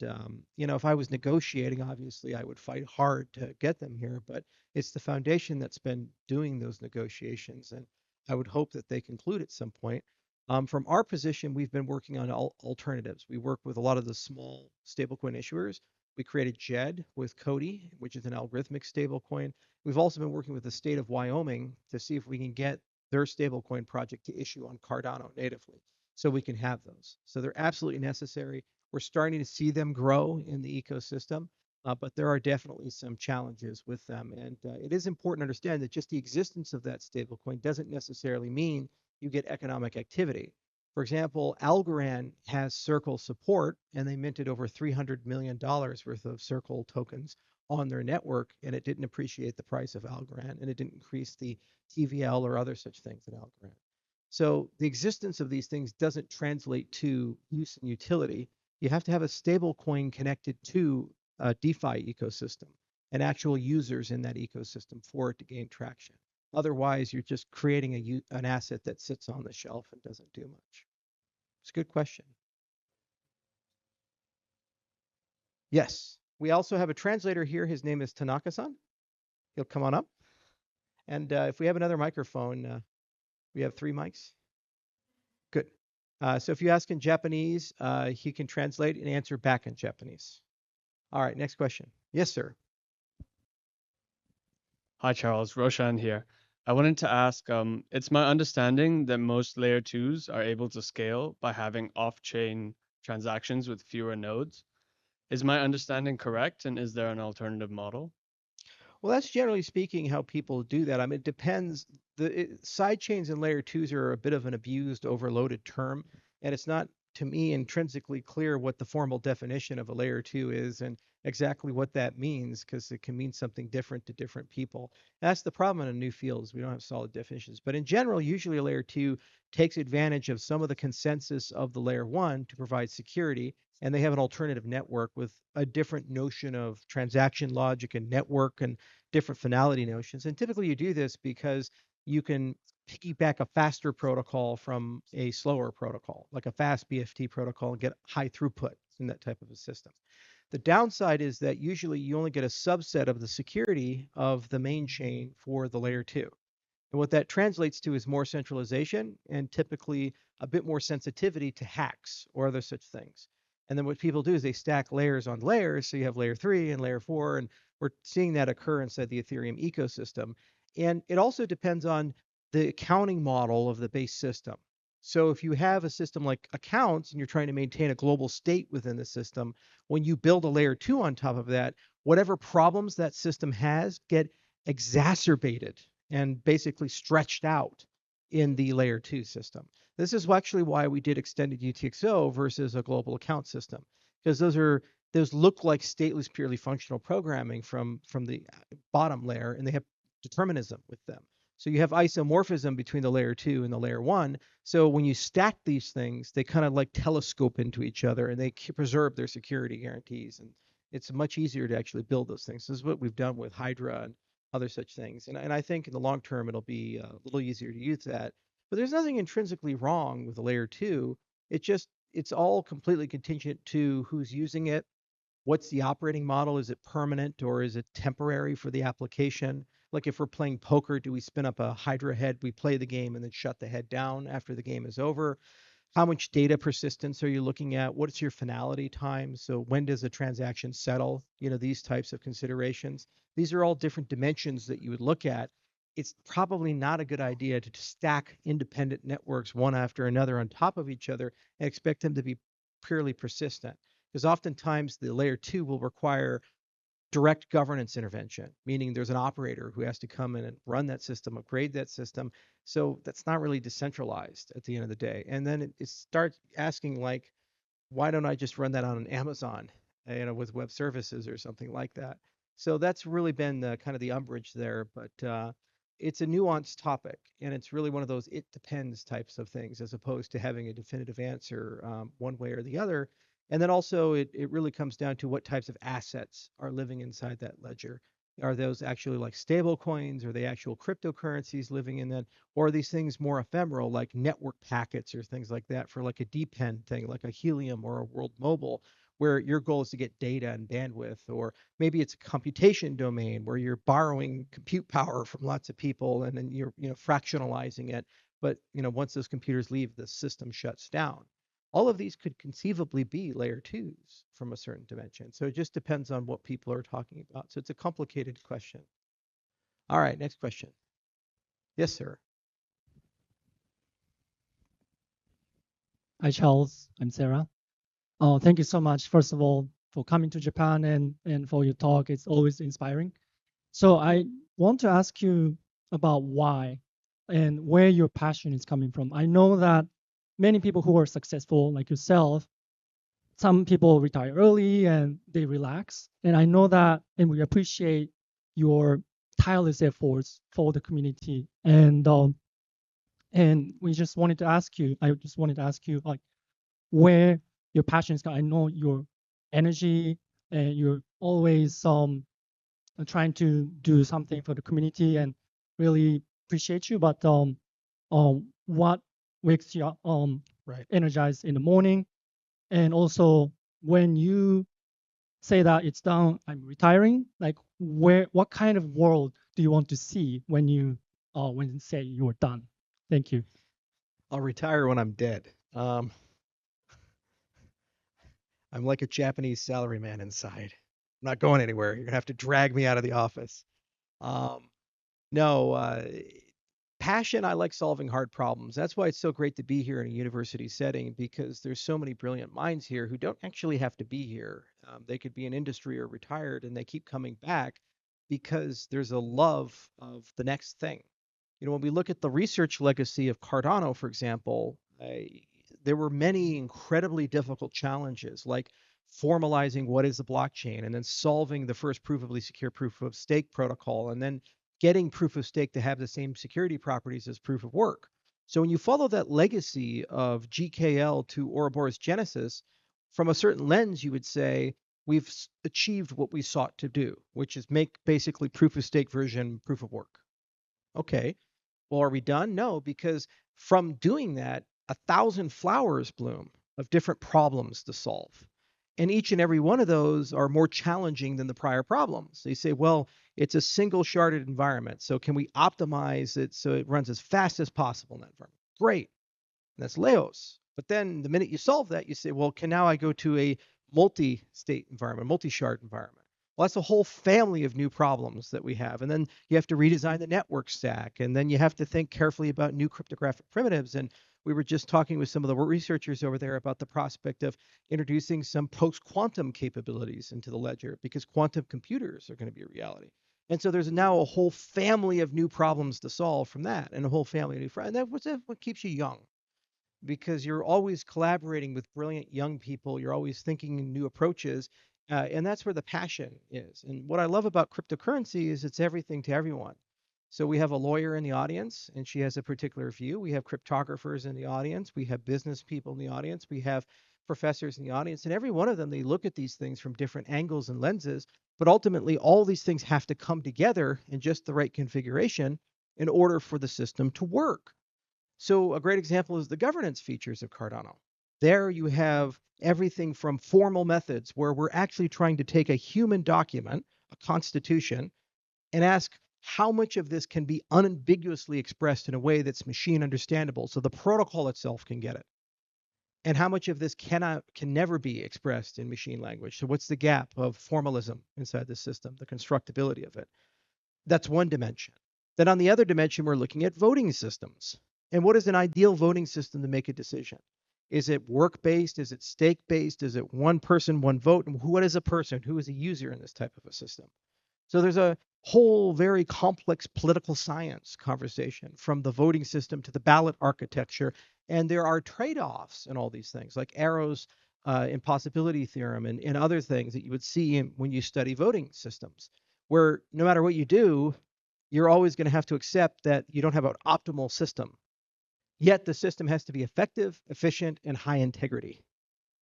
if I was negotiating, obviously I would fight hard to get them here. But it's the foundation that's been doing those negotiations, and I would hope that they conclude at some point. From our position, we've been working on alternatives. We work with a lot of the small stablecoin issuers. We created JED with Cody, which is an algorithmic stablecoin. We've also been working with the state of Wyoming to see if we can get their stablecoin project to issue on Cardano natively so we can have those. So they're absolutely necessary. We're starting to see them grow in the ecosystem, but there are definitely some challenges with them. And it is important to understand that just the existence of that stablecoin doesn't necessarily mean you get economic activity. For example, Algorand has Circle support, and they minted over $300 million worth of Circle tokens on their network, and it didn't appreciate the price of Algorand, and it didn't increase the TVL or other such things in Algorand. So the existence of these things doesn't translate to use and utility. You have to have a stable coin connected to a DeFi ecosystem and actual users in that ecosystem for it to gain traction. Otherwise, you're just creating an asset that sits on the shelf and doesn't do much. It's a good question. Yes, we also have a translator here. His name is Tanaka-san. He'll come on up. And if we have another microphone, we have 3 mics. Good. So if you ask in Japanese, he can translate and answer back in Japanese. All right, next question. Yes, sir. Hi, Charles. Roshan here. I wanted to ask, it's my understanding that most layer 2s are able to scale by having off-chain transactions with fewer nodes. Is my understanding correct, and is there an alternative model? Well, that's generally speaking how people do that. I mean, it depends. Side chains and layer 2s are a bit of an abused, overloaded term, and it's not, to me, intrinsically clear what the formal definition of a layer 2 is and exactly what that means, because it can mean something different to different people. That's the problem in a new field, is we don't have solid definitions. But in general, usually a layer 2 takes advantage of some of the consensus of the layer 1 to provide security, and they have an alternative network with a different notion of transaction logic and network and different finality notions. And typically you do this because you can piggyback a faster protocol from a slower protocol, like a fast BFT protocol, and get high throughput in that type of a system. The downside is that usually you only get a subset of the security of the main chain for the layer 2. And what that translates to is more centralization and typically a bit more sensitivity to hacks or other such things. And then what people do is they stack layers on layers. So you have layer 3 and layer 4, and we're seeing that occur inside the Ethereum ecosystem. And it also depends on the accounting model of the base system. So if you have a system like accounts and you're trying to maintain a global state within the system, when you build a layer 2 on top of that, whatever problems that system has get exacerbated and basically stretched out in the layer 2 system. This is actually why we did extended UTXO versus a global account system, because those look like stateless purely functional programming from the bottom layer, and they have determinism with them. So you have isomorphism between the layer 2 and the layer 1. So when you stack these things, they kind of like telescope into each other, and they preserve their security guarantees. And it's much easier to actually build those things. This is what we've done with Hydra and other such things. And I think in the long term, it'll be a little easier to use that. But there's nothing intrinsically wrong with the layer 2. It's all completely contingent to who's using it. What's the operating model? Is it permanent or is it temporary for the application? Like if we're playing poker, do we spin up a Hydra head, we play the game and then shut the head down after the game is over? How much data persistence are you looking at? What's your finality time? So when does a transaction settle? These types of considerations. These are all different dimensions that you would look at. It's probably not a good idea to stack independent networks one after another on top of each other and expect them to be purely persistent. Because oftentimes the layer 2 will require direct governance intervention, meaning there's an operator who has to come in and run that system, upgrade that system. So that's not really decentralized at the end of the day. And then it starts asking, like, why don't I just run that on an Amazon with web services or something like that. So that's really been kind of the umbrage there. But it's a nuanced topic, and it's really one of those it depends types of things, as opposed to having a definitive answer one way or the other. And then also, it really comes down to what types of assets are living inside that ledger. Are those actually like stable coins? Are they actual cryptocurrencies living in that? Or are these things more ephemeral, like network packets or things like that for like a depend thing, like a Helium or a World Mobile, where your goal is to get data and bandwidth? Or maybe it's a computation domain where you're borrowing compute power from lots of people and then you're fractionalizing it. But once those computers leave, the system shuts down. All of these could conceivably be layer twos from a certain dimension. So it just depends on what people are talking about. So it's a complicated question. All right, next question. Yes, sir. Hi, Charles. I'm Sarah. Thank you so much, first of all, for coming to Japan and for your talk. It's always inspiring. So I want to ask you about why and where your passion is coming from. I know that many people who are successful, like yourself, some people retire early and they relax. And I know that, and we appreciate your tireless efforts for the community. And we just wanted to ask you, I just wanted to ask you, like, where your passion is coming. I know your energy and you're always trying to do something for the community and really appreciate you. But what wakes you Right. energized in the morning? And also when you say that it's done, I'm retiring, like what kind of world do you want to see when you say you're done? Thank you. I'll retire when I'm dead. I'm like a Japanese salaryman inside. I'm not going anywhere. You're gonna have to drag me out of the office. Um, no, passion. I like solving hard problems. That's why it's so great to be here in a university setting, because there's so many brilliant minds here who don't actually have to be here. They could be in industry or retired, and they keep coming back because there's a love of the next thing. When we look at the research legacy of Cardano, for example, there were many incredibly difficult challenges, like formalizing what is a blockchain, and then solving the first provably secure proof of stake protocol, and then getting proof of stake to have the same security properties as proof of work. So when you follow that legacy of GKL to Ouroboros Genesis, from a certain lens, you would say we've achieved what we sought to do, which is make basically proof of stake version proof of work. Okay, well, are we done? No, because from doing that, 1,000 flowers bloom of different problems to solve. And each and every one of those are more challenging than the prior problems. So you say, well, it's a single sharded environment. So can we optimize it so it runs as fast as possible in that environment? Great. And that's Laos. But then the minute you solve that, you say, well, can now I go to a multi-state environment, multi-shard environment? Well, that's a whole family of new problems that we have. And then you have to redesign the network stack. And then you have to think carefully about new cryptographic primitives. And we were just talking with some of the researchers over there about the prospect of introducing some post-quantum capabilities into the ledger, because quantum computers are going to be a reality. And so there's now a whole family of new problems to solve from that, and a whole family of new friends. And that's what keeps you young, because you're always collaborating with brilliant young people. You're always thinking in new approaches. And that's where the passion is. And what I love about cryptocurrency is it's everything to everyone. So we have a lawyer in the audience, and she has a particular view. We have cryptographers in the audience. We have business people in the audience. We have professors in the audience. And every one of them, they look at these things from different angles and lenses. But ultimately, all these things have to come together in just the right configuration in order for the system to work. So a great example is the governance features of Cardano. There you have everything from formal methods, where we're actually trying to take a human document, a constitution, and ask how much of this can be unambiguously expressed in a way that's machine understandable, so the protocol itself can get it. And how much of this can never be expressed in machine language. So what's the gap of formalism inside the system, the constructability of it? That's one dimension. Then on the other dimension, we're looking at voting systems. And what is an ideal voting system to make a decision? Is it work-based? Is it stake-based? Is it one person, one vote? And what is a person? Who is a user in this type of a system? So there's a whole very complex political science conversation, from the voting system to the ballot architecture. And there are trade-offs in all these things, like Arrow's impossibility theorem and other things that you would see when you study voting systems, where no matter what you do, you're always going to have to accept that you don't have an optimal system. Yet the system has to be effective, efficient, and high integrity.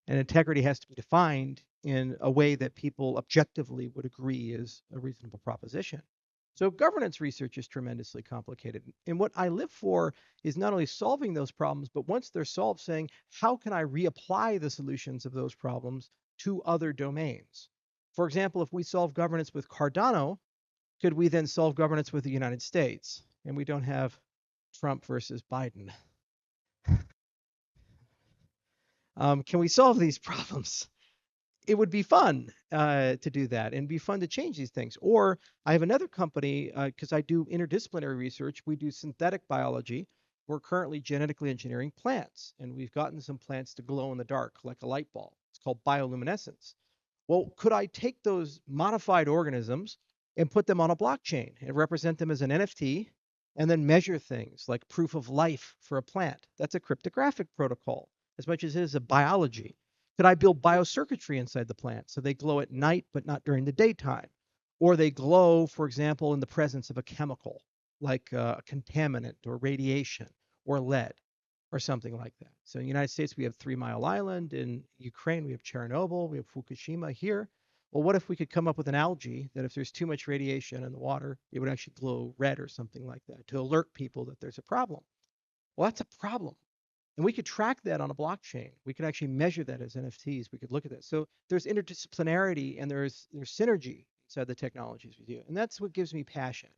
And integrity has to be defined in a way that people objectively would agree is a reasonable proposition. So governance research is tremendously complicated. And what I live for is not only solving those problems, but once they're solved, saying, how can I reapply the solutions of those problems to other domains? For example, if we solve governance with Cardano, could we then solve governance with the United States? And we don't have Trump versus Biden. Can we solve these problems? It would be fun to do that and be fun to change these things. Or I have another company, because I do interdisciplinary research. We do synthetic biology. We're currently genetically engineering plants, and we've gotten some plants to glow in the dark like a light bulb. It's called bioluminescence. Well, could I take those modified organisms and put them on a blockchain and represent them as an NFT and then measure things like proof of life for a plant? That's a cryptographic protocol as much as it is a biology. Could I build biocircuitry inside the plant so they glow at night but not during the daytime? Or they glow, for example, in the presence of a chemical like a contaminant or radiation or lead or something like that. So in the United States, we have 3 Mile Island. In Ukraine, we have Chernobyl. We have Fukushima here. Well, what if we could come up with an algae that if there's too much radiation in the water, it would actually glow red or something like that to alert people that there's a problem? Well, that's a problem. And we could track that on a blockchain. We could actually measure that as NFTs. We could look at that. So there's interdisciplinarity and there's synergy inside the technologies we do. And that's what gives me passion,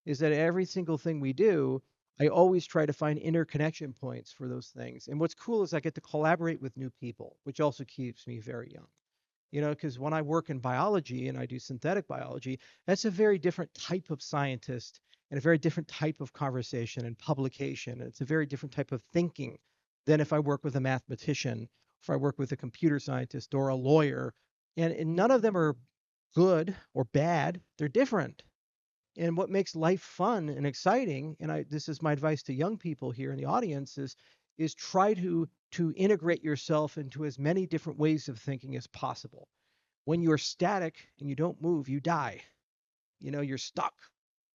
is that every single thing we do, I always try to find interconnection points for those things. And what's cool is I get to collaborate with new people, which also keeps me very young. You know, because when I work in biology and I do synthetic biology, that's a very different type of scientist and a very different type of conversation and publication. It's a very different type of thinking than if I work with a mathematician, if I work with a computer scientist or a lawyer. And none of them are good or bad. They're different. And what makes life fun and exciting, and this is my advice to young people here in the audience, is try to integrate yourself into as many different ways of thinking as possible. When you're static and you don't move, you die. You know, you're stuck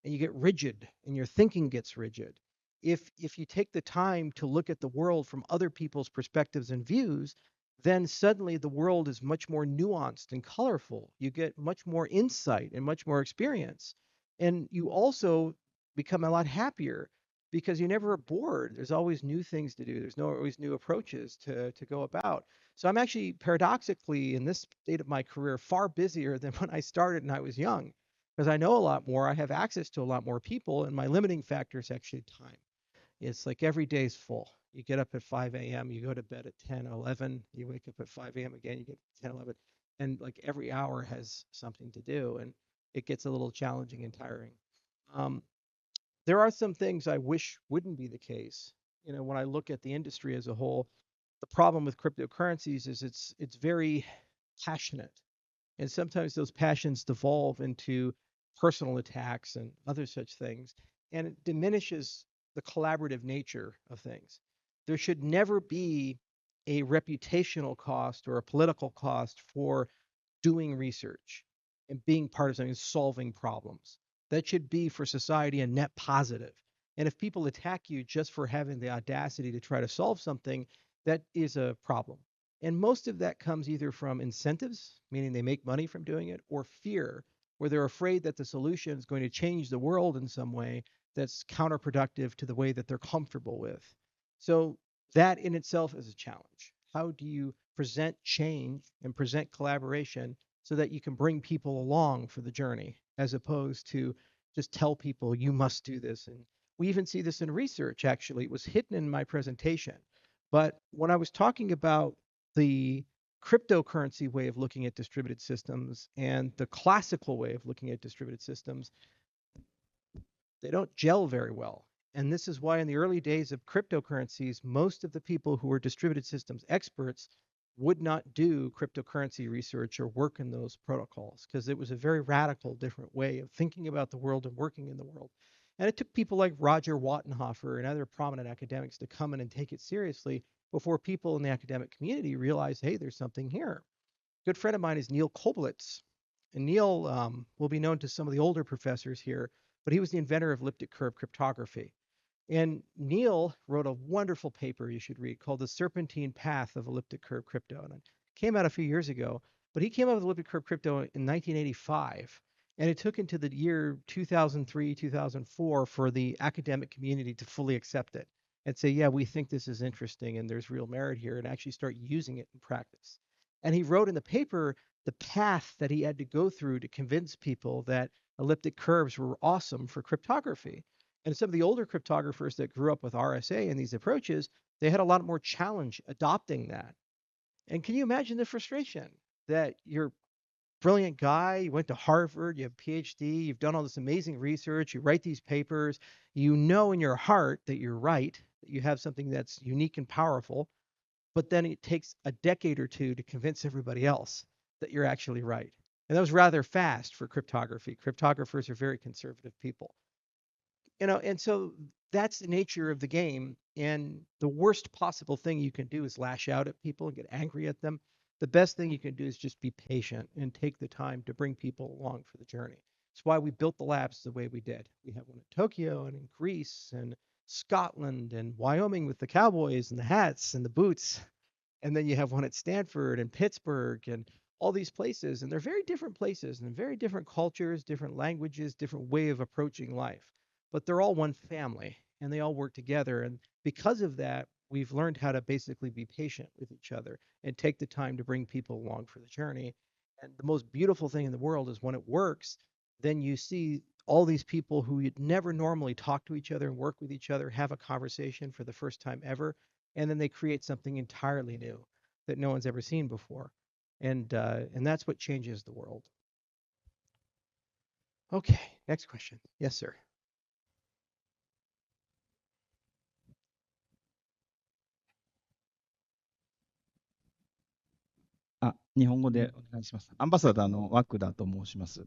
and you get rigid and your thinking gets rigid. If you take the time to look at the world from other people's perspectives and views, then suddenly the world is much more nuanced and colorful. You get much more insight and much more experience. And you also become a lot happier because you never are bored. There's always new things to do. There's always new approaches to go about. So I'm actually paradoxically in this state of my career far busier than when I started and I was young because I know a lot more. I have access to a lot more people, and my limiting factor is actually time. It's like every day is full. You get up at 5 a.m., you go to bed at 10, 11, you wake up at 5 a.m. again, you get 10, 11, and like every hour has something to do, and it gets a little challenging and tiring. Um, there are some things I wish wouldn't be the case. You know, when I look at the industry as a whole, the problem with cryptocurrencies is it's very passionate, and sometimes those passions devolve into personal attacks and other such things, and it diminishes the collaborative nature of things. There should never be a reputational cost or a political cost for doing research and being part of something, solving problems. That should be for society a net positive. And if people attack you just for having the audacity to try to solve something, that is a problem. And most of that comes either from incentives, meaning they make money from doing it, or fear, where they're afraid that the solution is going to change the world in some way that's counterproductive to the way that they're comfortable with. So that in itself is a challenge. How do you present change and present collaboration so that you can bring people along for the journey as opposed to just tell people you must do this? And we even see this in research, actually. It was hidden in my presentation. But when I was talking about the cryptocurrency way of looking at distributed systems and the classical way of looking at distributed systems, they don't gel very well. And this is why in the early days of cryptocurrencies, most of the people who were distributed systems experts would not do cryptocurrency research or work in those protocols because it was a very radical, different way of thinking about the world and working in the world. And it took people like Roger Wattenhofer and other prominent academics to come in and take it seriously. before people in the academic community realize, hey, there's something here. A good friend of mine is Neil Koblitz. And Neil will be known to some of the older professors here, but he was the inventor of elliptic curve cryptography. And Neil wrote a wonderful paper you should read called The Serpentine Path of Elliptic Curve Crypto. And it came out a few years ago, but he came up with elliptic curve crypto in 1985. And it took into the year 2003, 2004 for the academic community to fully accept it and say, yeah, we think this is interesting and there's real merit here, and actually start using it in practice. And he wrote in the paper the path that he had to go through to convince people that elliptic curves were awesome for cryptography. And some of the older cryptographers that grew up with RSA and these approaches, they had a lot more challenge adopting that. And can you imagine the frustration that you're a brilliant guy, you went to Harvard, you have a PhD, you've done all this amazing research, you write these papers, you know in your heart that you're right, that you have something that's unique and powerful, but then it takes a decade or two to convince everybody else that you're actually right. And that was rather fast for cryptography. Cryptographers are very conservative people. And so that's the nature of the game. And the worst possible thing you can do is lash out at people and get angry at them. The best thing you can do is just be patient and take the time to bring people along for the journey. It's why we built the labs the way we did. We have one in Tokyo and in Greece and Scotland and Wyoming with the cowboys and the hats and the boots. And then you have one at Stanford and Pittsburgh and all these places. And they're very different places and very different cultures, different languages, different way of approaching life. But they're all one family and they all work together. And because of that, we've learned how to basically be patient with each other and take the time to bring people along for the journey. And the most beautiful thing in the world is when it works, then you see all these people who you'd never normally talk to each other and work with each other, have a conversation for the first time ever, and then they create something entirely new that no one's ever seen before. And that's what changes the world. Okay, next question. Yes, sir. Ah, 日本語でお願いします。アンバサダーのワックだと申します。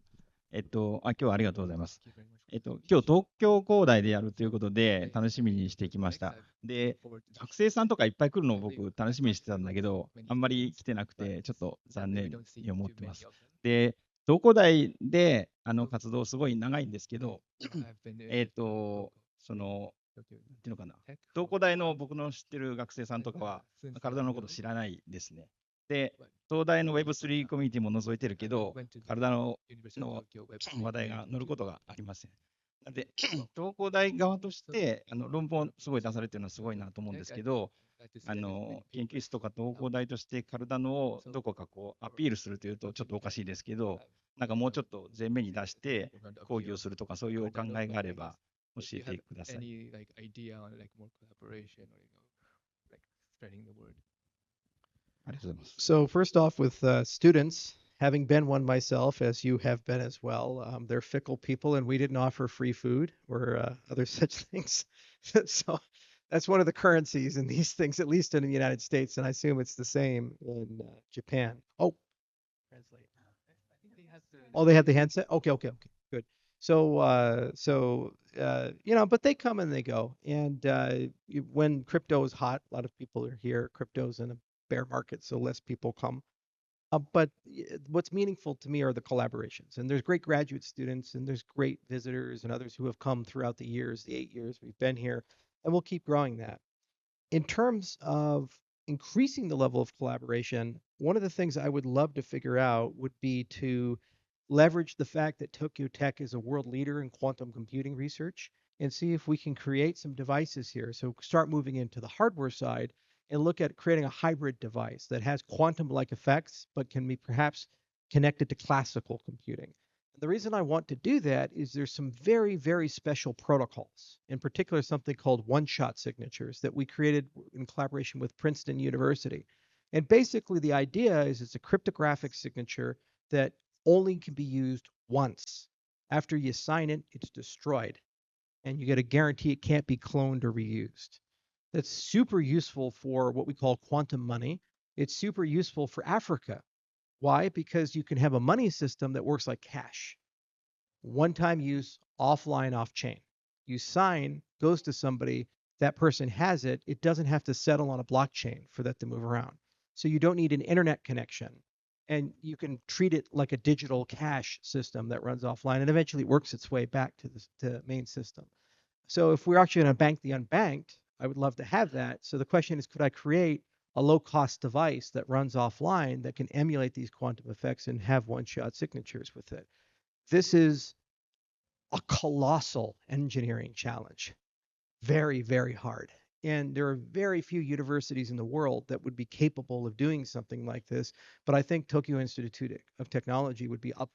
今日はありがとうございます。今日東京工大でやるということで楽しみにしてきました。で、学生さんとかいっぱい来るのを僕楽しみにしてたんだけど、あんまり来てなくてちょっと残念に思ってます。で、東工大で活動すごい長いんですけど、その、っていうのかな、東工大の僕の知ってる学生さんとかは体のこと知らないですね。で、東大の Web3 コミュニティも覗いてるけど、体の話題が載ることがありません。なので、東工大側として論文をすごい出されてるのはすごいなと思うんですけど、研究室とか東工大として体のをどこかこうアピールするというとちょっとおかしいですけど、なんかもうちょっと前面に出して講義をするとかそういうお考えがあれば教えてください。So first off, with students, having been one myself, as you have been as well, they're fickle people, and we didn't offer free food or other such things. So that's one of the currencies in these things, at least in the United States, and I assume it's the same in Japan. Oh, translate. Oh, they have the handset? Okay, good. So, but they come and they go. And when crypto is hot, a lot of people are here. Crypto's in a bear market, so less people come. But what's meaningful to me are the collaborations. And there's great graduate students and there's great visitors and others who have come throughout the years, the 8 years we've been here, and we'll keep growing that. In terms of increasing the level of collaboration, one of the things I would love to figure out would be to leverage the fact that Tokyo Tech is a world leader in quantum computing research and see if we can create some devices here. So start moving into the hardware side and look at creating a hybrid device that has quantum-like effects, but can be perhaps connected to classical computing. And the reason I want to do that is there's some very, very special protocols, in particular something called one-shot signatures that we created in collaboration with Princeton University. And basically the idea is it's a cryptographic signature that only can be used once. After you sign it, it's destroyed. And you get a guarantee it can't be cloned or reused. That's super useful for what we call quantum money. It's super useful for Africa. Why? Because you can have a money system that works like cash. One-time use, offline, off-chain. You sign, goes to somebody, that person has it, it doesn't have to settle on a blockchain for that to move around. So you don't need an internet connection, and you can treat it like a digital cash system that runs offline and eventually works its way back to the main system. So if we're actually going to bank the unbanked, I would love to have that. So the question is, could I create a low-cost device that runs offline that can emulate these quantum effects and have one-shot signatures with it? This is a colossal engineering challenge. Very, very hard. And there are very few universities in the world that would be capable of doing something like this. But I think Tokyo Institute of Technology would be up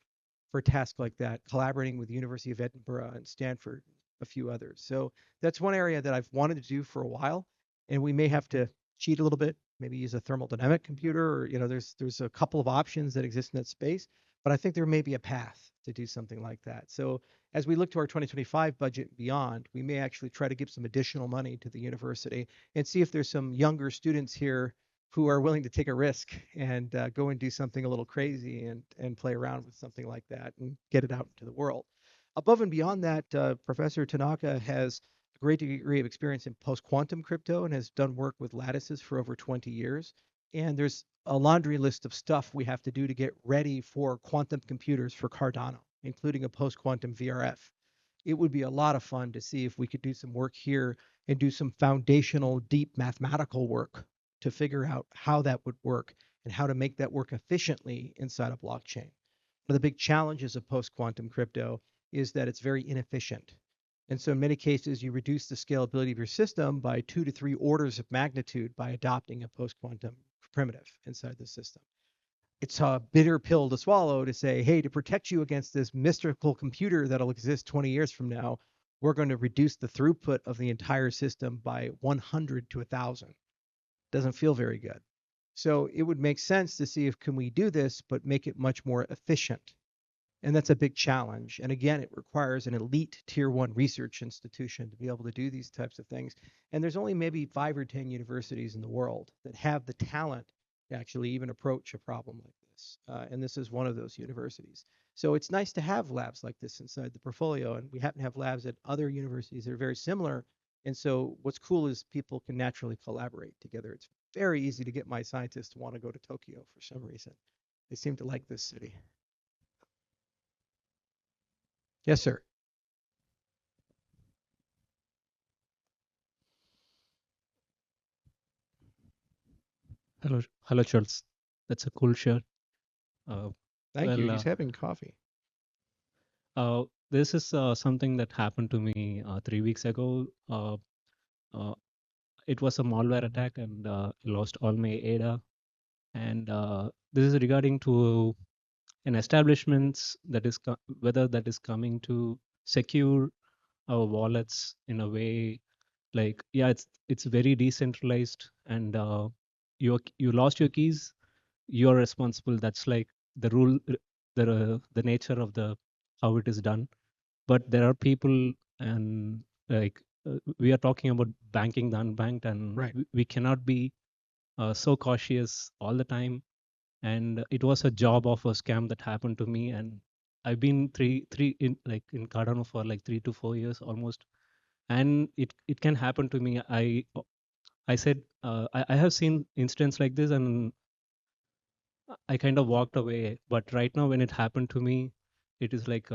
for a task like that, collaborating with the University of Edinburgh and Stanford, a few others. So that's one area that I've wanted to do for a while. And we may have to cheat a little bit, maybe use a thermodynamic computer, or there's a couple of options that exist in that space. But I think there may be a path to do something like that. So as we look to our 2025 budget and beyond, we may actually try to give some additional money to the university and see if there's some younger students here who are willing to take a risk and go and do something a little crazy and play around with something like that and get it out into the world. Above and beyond that, Professor Tanaka has a great degree of experience in post-quantum crypto and has done work with lattices for over 20 years. And there's a laundry list of stuff we have to do to get ready for quantum computers for Cardano, including a post-quantum VRF. It would be a lot of fun to see if we could do some work here and do some foundational, deep mathematical work to figure out how that would work and how to make that work efficiently inside a blockchain. One of the big challenges of post-quantum crypto is that it's very inefficient. And so in many cases, you reduce the scalability of your system by 2 to 3 orders of magnitude by adopting a post-quantum primitive inside the system. It's a bitter pill to swallow to say, hey, to protect you against this mystical computer that'll exist 20 years from now, we're going to reduce the throughput of the entire system by 100 to 1,000. Doesn't feel very good. So it would make sense to see if can we do this, but make it much more efficient. And that's a big challenge. And again, it requires an elite tier 1 research institution to be able to do these types of things. And there's only maybe 5 or 10 universities in the world that have the talent to actually even approach a problem like this. And this is one of those universities. So it's nice to have labs like this inside the portfolio. And we happen to have labs at other universities that are very similar. And so what's cool is people can naturally collaborate together. It's very easy to get my scientists to want to go to Tokyo for some reason. They seem to like this city. Yes, sir. Hello, Charles. That's a cool shirt. Thank you. well, He's having coffee. This is something that happened to me 3 weeks ago. It was a malware attack, and I lost all my ADA. And this is regarding to an establishments that is whether that is coming to secure our wallets in a way like, yeah, it's very decentralized, and you lost your keys, you're responsible. That's like the rule, the nature of the how it is done. But there are people, and like we are talking about banking the unbanked, and Right. we cannot be so cautious all the time. And it was a job of a scam that happened to me, and I've been three in Cardano for like 3 to 4 years almost, and it can happen to me. I said I have seen incidents like this, and I kind of walked away. But right now, when it happened to me, it is like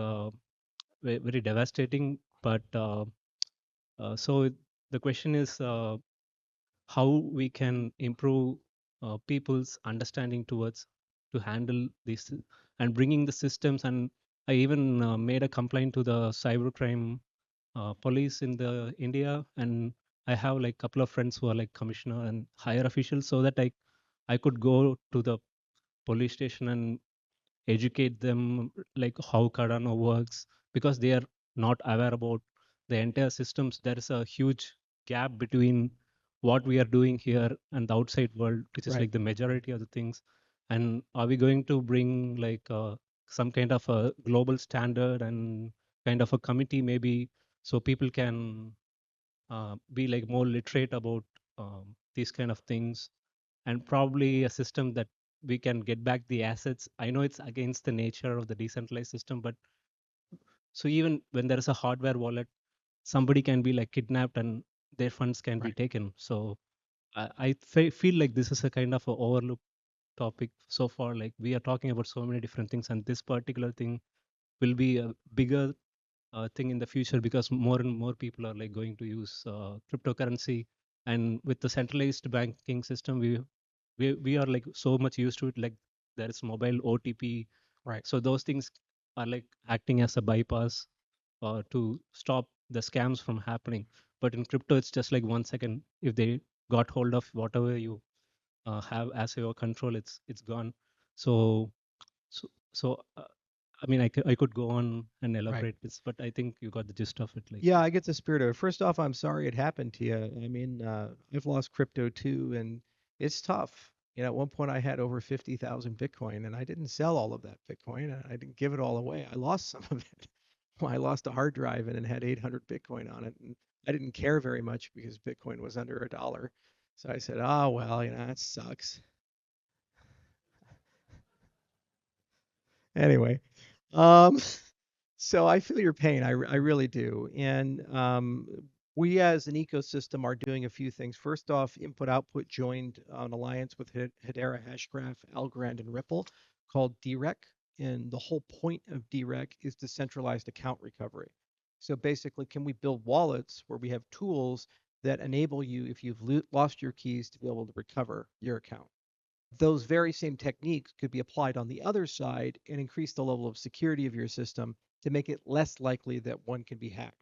very devastating. But so the question is how we can improve people's understanding towards to handle this and bringing the systems. And I even made a complaint to the cybercrime police in the India, and I have like couple of friends who are like commissioner and higher officials, so that I could go to the police station and educate them like how Cardano works, because they are not aware about the entire systems. There is a huge gap between what we are doing here and the outside world, which is Right. like the majority of the things. And are we going to bring like some kind of a global standard and kind of a committee maybe, so people can be like more literate about these kind of things, and probably a system that we can get back the assets. I know it's against the nature of the decentralized system, but so even when there is a hardware wallet, somebody can be like kidnapped and their funds can be Right. taken. So I feel like this is a kind of a overlooked topic so far. Like we are talking about so many different things, and this particular thing will be a bigger thing in the future because more and more people are like going to use cryptocurrency, and with the centralized banking system, we are like so much used to it. Like there is mobile OTP, Right. so those things are like acting as a bypass to stop the scams from happening. But in crypto, it's just like 1 second. If they got hold of whatever you have as your control, it's gone. So so I mean, I could go on and Right. elaborate this, but I think you got the gist of it. Like, Yeah, I get the spirit of it. First off, I'm sorry it happened to you. I mean, I've lost crypto too, and it's tough. You know, at one point I had over 50,000 Bitcoin, and I didn't sell all of that Bitcoin, and I didn't give it all away. I lost some of it. Well, I lost a hard drive and it had 800 Bitcoin on it, and I didn't care very much because Bitcoin was under $1. So I said, oh, well, you know, that sucks. Anyway, um, so I feel your pain. I really do. And we as an ecosystem are doing a few things. First off, input output joined an alliance with Hedera, Hashgraph, Algorand, and Ripple called DREC. And the whole point of DREC is decentralized account recovery. So basically, can we build wallets where we have tools that enable you, if you've lost your keys, to be able to recover your account? Those very same techniques could be applied on the other side and increase the level of security of your system to make it less likely that one can be hacked.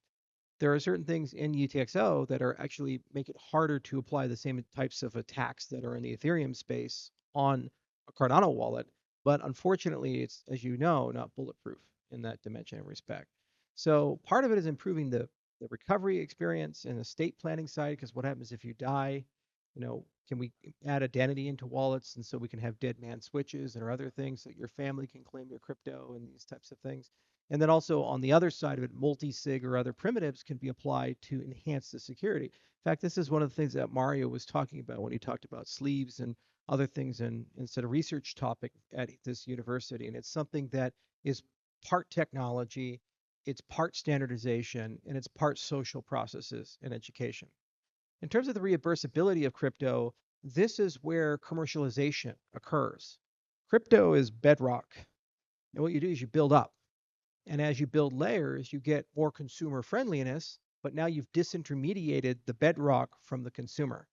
There are certain things in UTXO that are actually make it harder to apply the same types of attacks that are in the Ethereum space on a Cardano wallet, but unfortunately, it's, as you know, not bulletproof in that dimension and respect. So part of it is improving the recovery experience and the estate planning side, because what happens if you die? You know, can we add identity into wallets and so we can have dead man switches or other things that your family can claim your crypto and these types of things? And then also on the other side of it, multi-sig or other primitives can be applied to enhance the security. In fact, this is one of the things that Mario was talking about when he talked about sleeves and other things in instead of research topic at this university. And it's something that is part technology, it's part standardization, and it's part social processes and education. In terms of the reimbursability of crypto, this is where commercialization occurs. Crypto is bedrock. And what you do is you build up. And as you build layers, you get more consumer friendliness, but now you've disintermediated the bedrock from the consumer.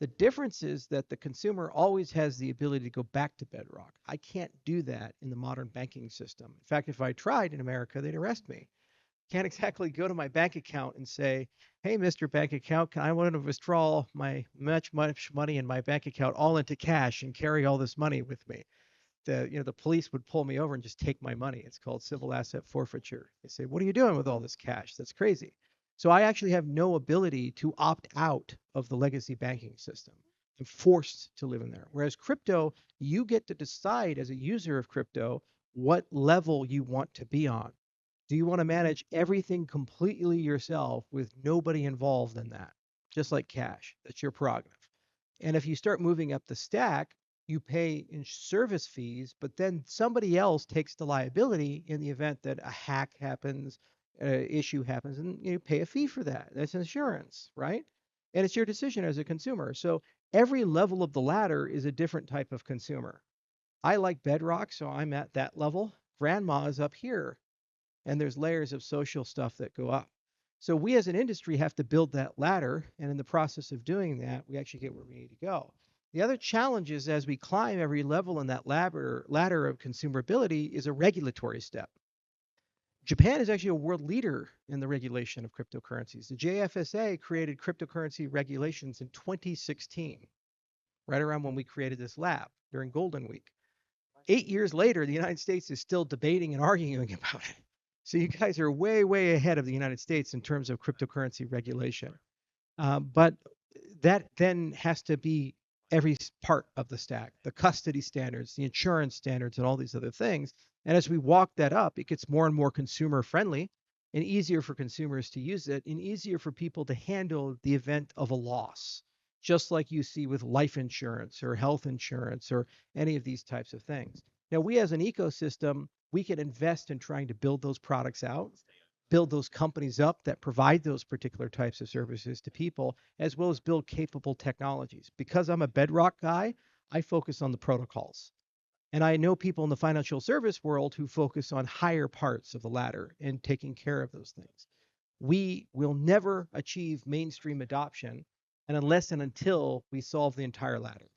The difference is that the consumer always has the ability to go back to bedrock. I can't do that in the modern banking system. In fact, if I tried in America, they'd arrest me. Can't exactly go to my bank account and say, hey, Mr. Bank Account, I want to withdraw my much money in my bank account all into cash and carry all this money with me. The police would pull me over and just take my money. It's called civil asset forfeiture. They say, what are you doing with all this cash? That's crazy. So I actually have no ability to opt out of the legacy banking system. I'm forced to live in there. Whereas crypto, you get to decide as a user of crypto what level you want to be on. Do you want to manage everything completely yourself with nobody involved in that? Just like cash, that's your prerogative. And if you start moving up the stack, you pay in service fees, but then somebody else takes the liability in the event that a hack happens, an issue happens, and you pay a fee for that. That's insurance, right? And it's your decision as a consumer. So every level of the ladder is a different type of consumer. I like bedrock, so I'm at that level. Grandma is up here, and there's layers of social stuff that go up. So we as an industry have to build that ladder, and in the process of doing that, we actually get where we need to go. The other challenge is as we climb every level in that ladder of consumability is a regulatory step. Japan is actually a world leader in the regulation of cryptocurrencies. The JFSA created cryptocurrency regulations in 2016, right around when we created this lab during Golden Week. 8 years later, the United States is still debating and arguing about it. So you guys are way, way ahead of the United States in terms of cryptocurrency regulation. But that then has to be every part of the stack, the custody standards, the insurance standards, and all these other things. And as we walk that up, it gets more and more consumer friendly and easier for consumers to use it and easier for people to handle the event of a loss, just like you see with life insurance or health insurance or any of these types of things. Now, we as an ecosystem, we can invest in trying to build those products out, build those companies up that provide those particular types of services to people, as well as build capable technologies. Because I'm a bedrock guy, I focus on the protocols. And I know people in the financial service world who focus on higher parts of the ladder and taking care of those things. We will never achieve mainstream adoption and unless and until we solve the entire ladder,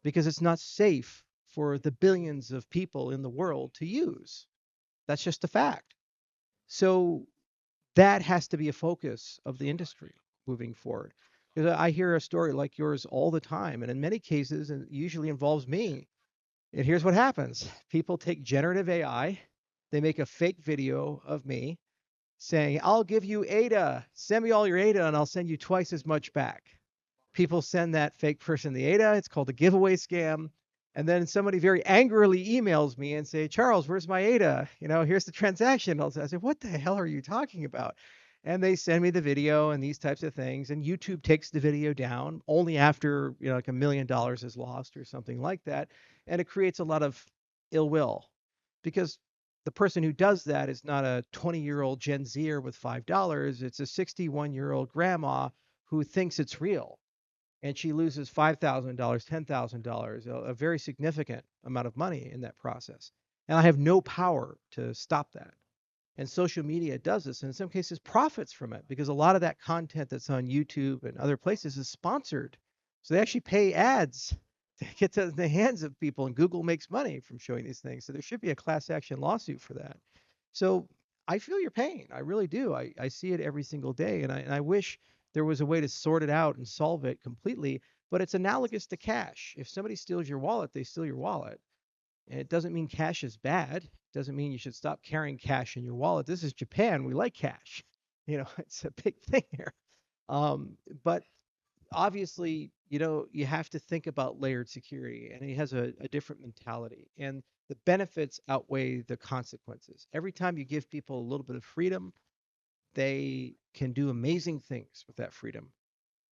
because it's not safe for the billions of people in the world to use. That's just a fact. So that has to be a focus of the industry moving forward. Because I hear a story like yours all the time, and in many cases, it usually involves me. And here's what happens. People take generative AI, they make a fake video of me saying, I'll give you ADA, send me all your ADA, and I'll send you twice as much back. People send that fake person the ADA. It's called a giveaway scam. And then somebody very angrily emails me and say, Charles, where's my ADA? Here's the transaction. I say, what the hell are you talking about? And they send me the video and these types of things. And YouTube takes the video down only after, like $1 million is lost or something like that. And it creates a lot of ill will, because the person who does that is not a 20-year-old Gen Zer with $5. It's a 61-year-old grandma who thinks it's real. And she loses $5,000, $10,000, a very significant amount of money in that process. And I have no power to stop that. And social media does this, and in some cases profits from it, because a lot of that content that's on YouTube and other places is sponsored. So they actually pay ads to get to the hands of people, and Google makes money from showing these things. So there should be a class action lawsuit for that. So I feel your pain. I really do. I see it every single day, and I wish there was a way to sort it out and solve it completely. But it's analogous to cash. If somebody steals your wallet, they steal your wallet. And it doesn't mean cash is bad. It doesn't mean you should stop carrying cash in your wallet. This is Japan. We like cash. It's a big thing here. But obviously, you have to think about layered security, and it has a different mentality. And the benefits outweigh the consequences. Every time you give people a little bit of freedom, they can do amazing things with that freedom.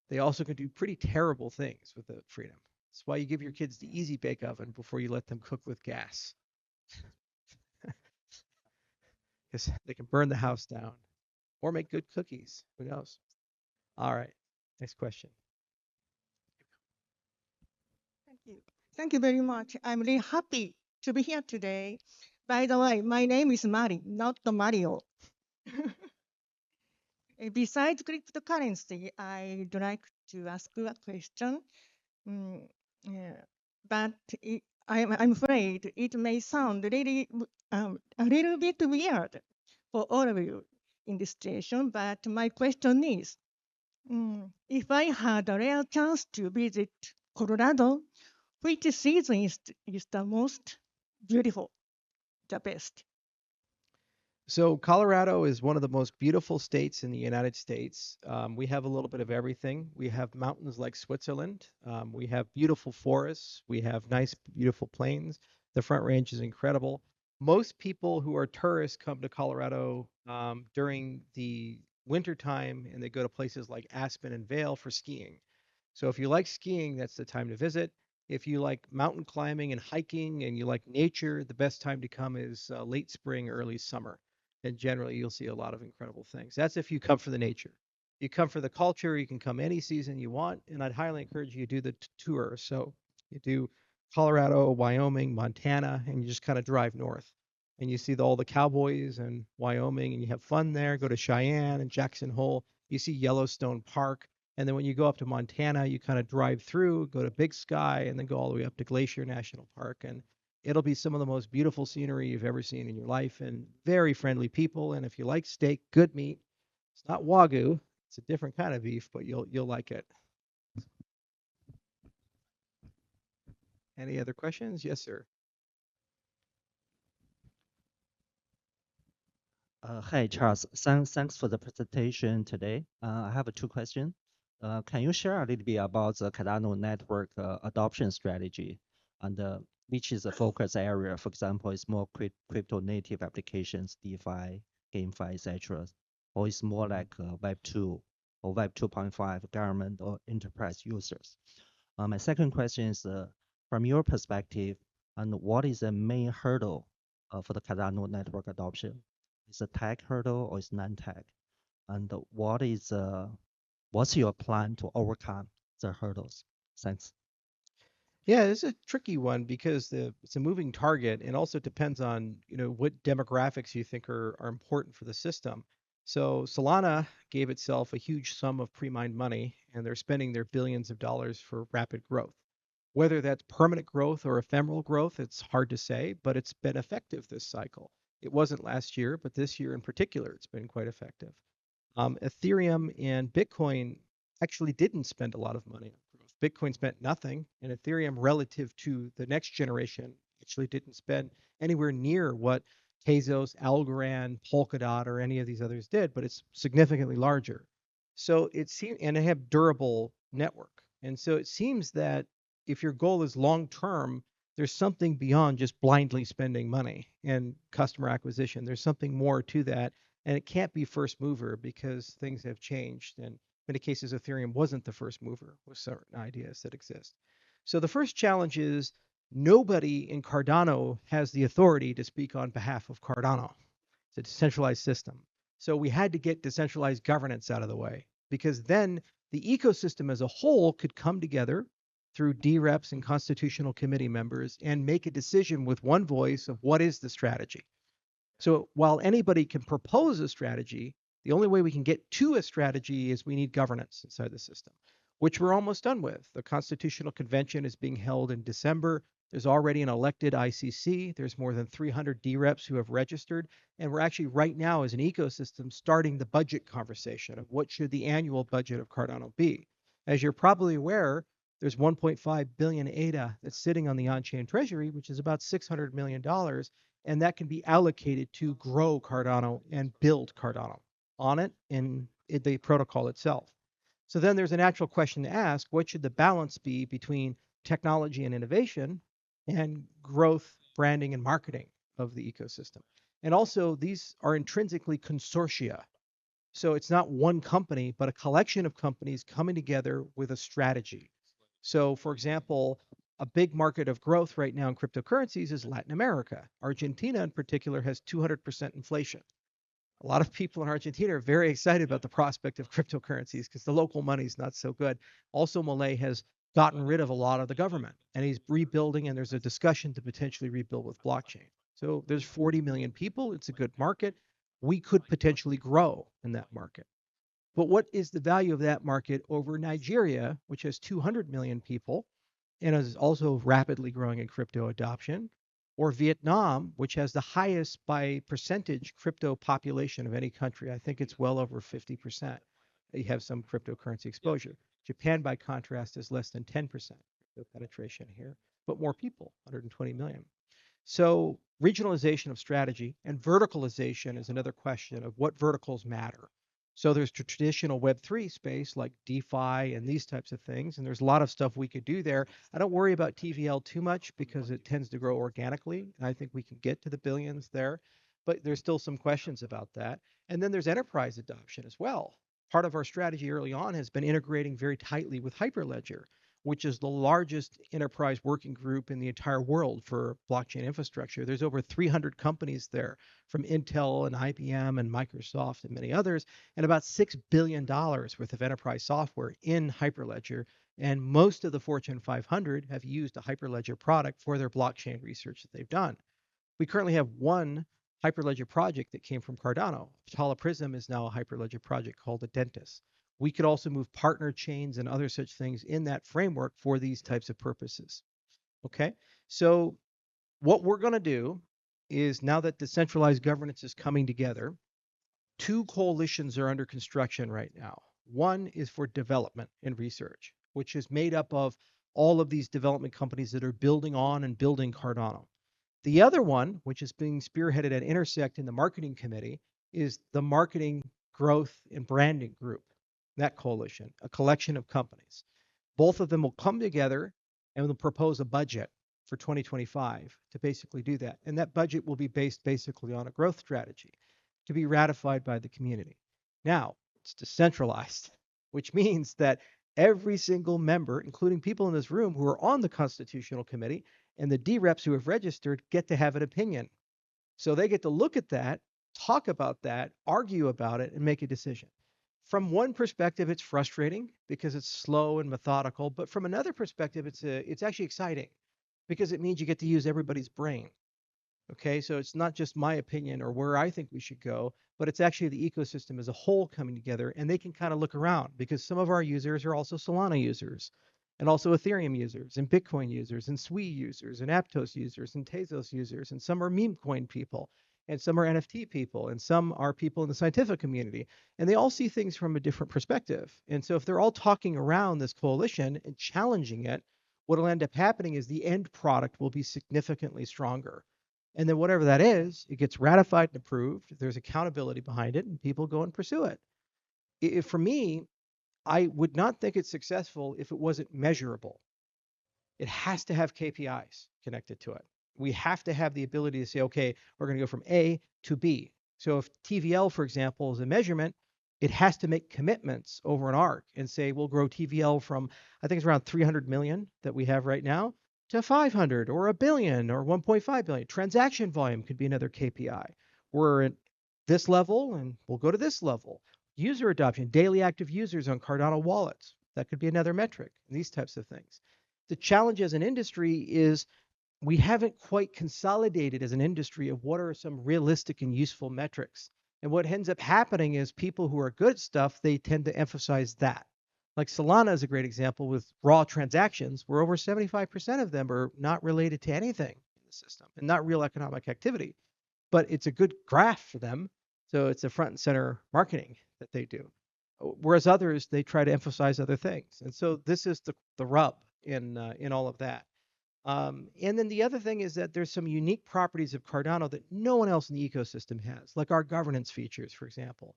They also can do pretty terrible things with the freedom. That's why you give your kids the easy bake oven before you let them cook with gas. Because they can burn the house down or make good cookies. Who knows? All right. Next question. Thank you. Thank you very much. I'm really happy to be here today. By the way, my name is Mari, not Mario. Besides cryptocurrency, I'd like to ask you a question. Yeah, but I'm afraid it may sound really a little bit weird for all of you in this situation. But my question is, if I had a rare chance to visit Colorado, which season is the most beautiful, the best? So Colorado is one of the most beautiful states in the United States. We have a little bit of everything. We have mountains like Switzerland. We have beautiful forests. We have nice, beautiful plains. The Front Range is incredible. Most people who are tourists come to Colorado during the wintertime, and they go to places like Aspen and Vail for skiing. So if you like skiing, that's the time to visit. If you like mountain climbing and hiking and you like nature, the best time to come is late spring, early summer. And generally, you'll see a lot of incredible things. That's if you come for the nature. You come for the culture, you can come any season you want. And I'd highly encourage you to do the tour. So you do Colorado, Wyoming, Montana, and you just kind of drive north. And you see all the cowboys in Wyoming, and you have fun there. Go to Cheyenne and Jackson Hole. You see Yellowstone Park. And then when you go up to Montana, you kind of drive through, go to Big Sky, and then go all the way up to Glacier National Park. And it'll be some of the most beautiful scenery you've ever seen in your life, and very friendly people. And if you like steak, good meat. It's not Wagyu. It's a different kind of beef, but you'll like it. Any other questions? Yes, sir. Hi, Charles. Thanks for the presentation today. I have two questions. Can you share a little bit about the Cardano network adoption strategy and which is the focus area? For example, it's more crypto native applications, DeFi, GameFi, etc., or it's more like Web 2 or Web 2.5 government or enterprise users. My second question is, from your perspective, and what is the main hurdle for the Cardano network adoption? Is a tech hurdle or is non-tech? And what's your plan to overcome the hurdles? Thanks. Yeah, it's a tricky one because it's a moving target and also depends on, what demographics you think are important for the system. So Solana gave itself a huge sum of pre-mined money, and they're spending their billions of dollars for rapid growth. Whether that's permanent growth or ephemeral growth, it's hard to say, but it's been effective this cycle. It wasn't last year, but this year in particular, it's been quite effective. Ethereum and Bitcoin actually didn't spend a lot of money on growth. Bitcoin spent nothing, and Ethereum, relative to the next generation, actually didn't spend anywhere near what Tezos, Algorand, Polkadot, or any of these others did, but it's significantly larger. So it seems, and they have durable network. And so it seems that if your goal is long term, there's something beyond just blindly spending money and customer acquisition. There's something more to that, and it can't be first mover because things have changed. And in many cases, Ethereum wasn't the first mover with certain ideas that exist. So the first challenge is nobody in Cardano has the authority to speak on behalf of Cardano. It's a decentralized system. So we had to get decentralized governance out of the way because then the ecosystem as a whole could come together through DREPs and constitutional committee members and make a decision with one voice of what is the strategy. So while anybody can propose a strategy, the only way we can get to a strategy is we need governance inside the system, which we're almost done with. The Constitutional Convention is being held in December. There's already an elected ICC. There's more than 300 DREPs who have registered. And we're actually right now as an ecosystem starting the budget conversation of what should the annual budget of Cardano be. As you're probably aware, there's 1.5 billion ADA that's sitting on the on-chain treasury, which is about $600 million. And that can be allocated to grow Cardano and build Cardano on it in the protocol itself. So then there's a natural question to ask, what should the balance be between technology and innovation and growth, branding, and marketing of the ecosystem? And also, these are intrinsically consortia. So it's not one company, but a collection of companies coming together with a strategy. So, for example, a big market of growth right now in cryptocurrencies is Latin America. Argentina, in particular, has 200% inflation. A lot of people in Argentina are very excited about the prospect of cryptocurrencies because the local money is not so good. Also, Malay has gotten rid of a lot of the government and he's rebuilding, and there's a discussion to potentially rebuild with blockchain. So there's 40 million people. It's a good market. We could potentially grow in that market. But what is the value of that market over Nigeria, which has 200 million people and is also rapidly growing in crypto adoption, or Vietnam, which has the highest by percentage crypto population of any country? I think it's well over 50%. You have some cryptocurrency exposure. Japan, by contrast, is less than 10% crypto penetration here, but more people, 120 million. So regionalization of strategy and verticalization is another question of what verticals matter. So there's traditional Web3 space like DeFi and these types of things, and there's a lot of stuff we could do there. I don't worry about TVL too much because it tends to grow organically, and I think we can get to the billions there, but there's still some questions about that. And then there's enterprise adoption as well. Part of our strategy early on has been integrating very tightly with Hyperledger, which is the largest enterprise working group in the entire world for blockchain infrastructure. There's over 300 companies there from Intel and IBM and Microsoft and many others, and about $6 billion worth of enterprise software in Hyperledger. And most of the Fortune 500 have used a Hyperledger product for their blockchain research that they've done. We currently have one Hyperledger project that came from Cardano. Tala Prism is now a Hyperledger project called Adentis. We could also move partner chains and other such things in that framework for these types of purposes. Okay, so what we're going to do is, now that decentralized governance is coming together, two coalitions are under construction right now. One is for development and research, which is made up of all of these development companies that are building on and building Cardano. The other one, which is being spearheaded at Intersect in the marketing committee, is the marketing, growth, and branding group. That coalition, a collection of companies. Both of them will come together and will propose a budget for 2025 to basically do that. And that budget will be based basically on a growth strategy to be ratified by the community. Now, it's decentralized, which means that every single member, including people in this room who are on the Constitutional Committee and the DREPs who have registered, get to have an opinion. So they get to look at that talk about that, argue about it, and make a decision. From one perspective, it's frustrating because it's slow and methodical, but from another perspective, it's actually exciting because it means you get to use everybody's brain. Okay, so it's not just my opinion or where I think we should go, but it's actually the ecosystem as a whole coming together, and they can kind of look around because some of our users are also Solana users, and also Ethereum users, and Bitcoin users, and Sui users, and Aptos users, and Tezos users, and some are meme coin people, and some are NFT people, and some are people in the scientific community, and they all see things from a different perspective. And so if they're all talking around this coalition and challenging it, what'll end up happening is the end product will be significantly stronger. And then whatever that is, it gets ratified and approved. There's accountability behind it, and people go and pursue it. For me, I would not think it's successful if it wasn't measurable. It has to have KPIs connected to it. We have to have the ability to say, okay, we're going to go from A to B. So if TVL, for example, is a measurement, it has to make commitments over an arc and say, we'll grow TVL from, I think it's around 300 million that we have right now to 500 or a billion or 1.5 billion. Transaction volume could be another KPI. We're at this level and we'll go to this level. User adoption, daily active users on Cardano wallets. That could be another metric, these types of things. The challenge as an industry is we haven't quite consolidated as an industry of what are some realistic and useful metrics. And what ends up happening is people who are good at stuff, they tend to emphasize that. Like Solana is a great example with raw transactions, where over 75% of them are not related to anything in the system and not real economic activity. But it's a good graph for them. So it's a front and center marketing that they do. Whereas others, they try to emphasize other things. And so this is the rub in all of that. And then the other thing is that there's some unique properties of Cardano that no one else in the ecosystem has, like our governance features, for example.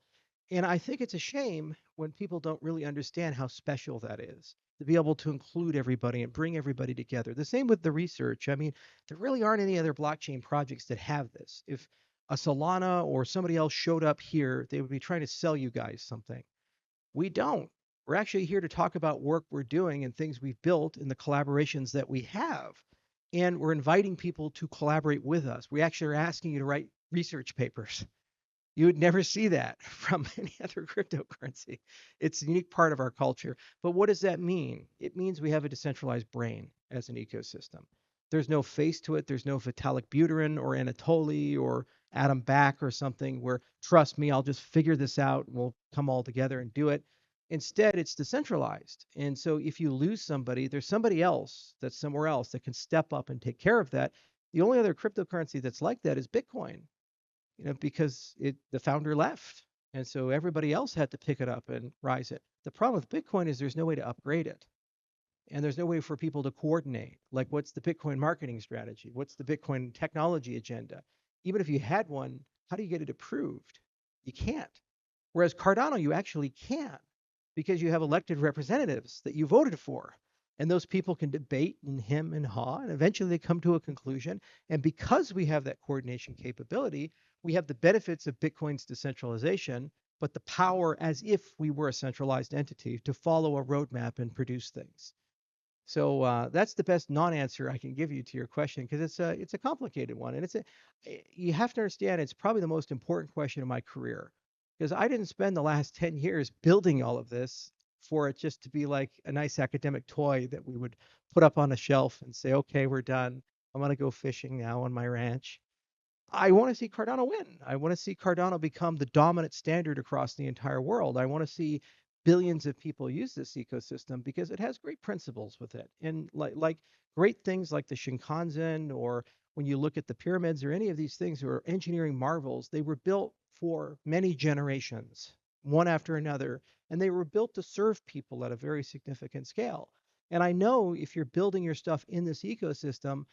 And I think it's a shame when people don't really understand how special that is to be able to include everybody and bring everybody together. The same with the research. I mean, there really aren't any other blockchain projects that have this. If a Solana or somebody else showed up here, they would be trying to sell you guys something. We don't. We're actually here to talk about work we're doing and things we've built and the collaborations that we have. And we're inviting people to collaborate with us. We actually are asking you to write research papers. You would never see that from any other cryptocurrency. It's a unique part of our culture. But what does that mean? It means we have a decentralized brain as an ecosystem. There's no face to it. There's no Vitalik Buterin or Anatoly or Adam Back or something where, trust me, I'll just figure this out and we'll come all together and do it. Instead, it's decentralized. And so if you lose somebody, there's somebody else that's somewhere else that can step up and take care of that. The only other cryptocurrency that's like that is Bitcoin, because the founder left. And so everybody else had to pick it up and rise it. The problem with Bitcoin is there's no way to upgrade it. And there's no way for people to coordinate. Like, what's the Bitcoin marketing strategy? What's the Bitcoin technology agenda? Even if you had one, how do you get it approved? You can't. Whereas Cardano, you actually can, because you have elected representatives that you voted for. And those people can debate and hem and haw, and eventually they come to a conclusion. And because we have that coordination capability, we have the benefits of Bitcoin's decentralization, but the power as if we were a centralized entity to follow a roadmap and produce things. So that's the best non-answer I can give you to your question, because it's a complicated one, and you have to understand it's probably the most important question in my career, because I didn't spend the last 10 years building all of this for it just to be like a nice academic toy that we would put up on a shelf and say, okay, we're done. I'm gonna go fishing now on my ranch. I want to see Cardano win. I want to see Cardano become the dominant standard across the entire world. I want to see billions of people use this ecosystem because it has great principles with it. And like great things like the Shinkansen, or when you look at the pyramids or any of these things that are engineering marvels, they were built for many generations, one after another, and they were built to serve people at a very significant scale. And I know if you're building your stuff in this ecosystem,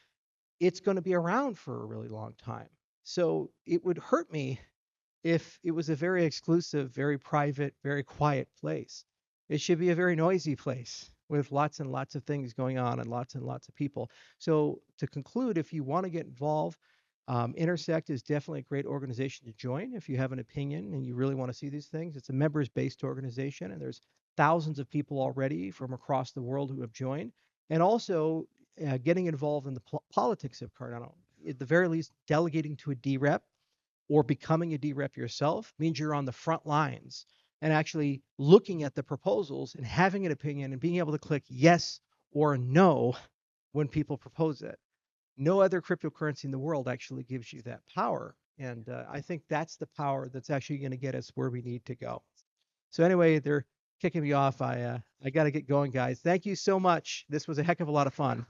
it's going to be around for a really long time. So it would hurt me if it was a very exclusive, very private, very quiet place. It should be a very noisy place with lots and lots of things going on and lots of people. So to conclude, if you want to get involved, Intersect is definitely a great organization to join if you have an opinion and you really want to see these things. It's a members-based organization, and there's thousands of people already from across the world who have joined. And also getting involved in the politics of Cardano, at the very least, delegating to a DREP or becoming a DREP yourself means you're on the front lines and actually looking at the proposals and having an opinion and being able to click yes or no when people propose it. No other cryptocurrency in the world actually gives you that power. And I think that's the power that's actually going to get us where we need to go. So anyway, they're kicking me off. I got to get going, guys. Thank you so much. This was a heck of a lot of fun.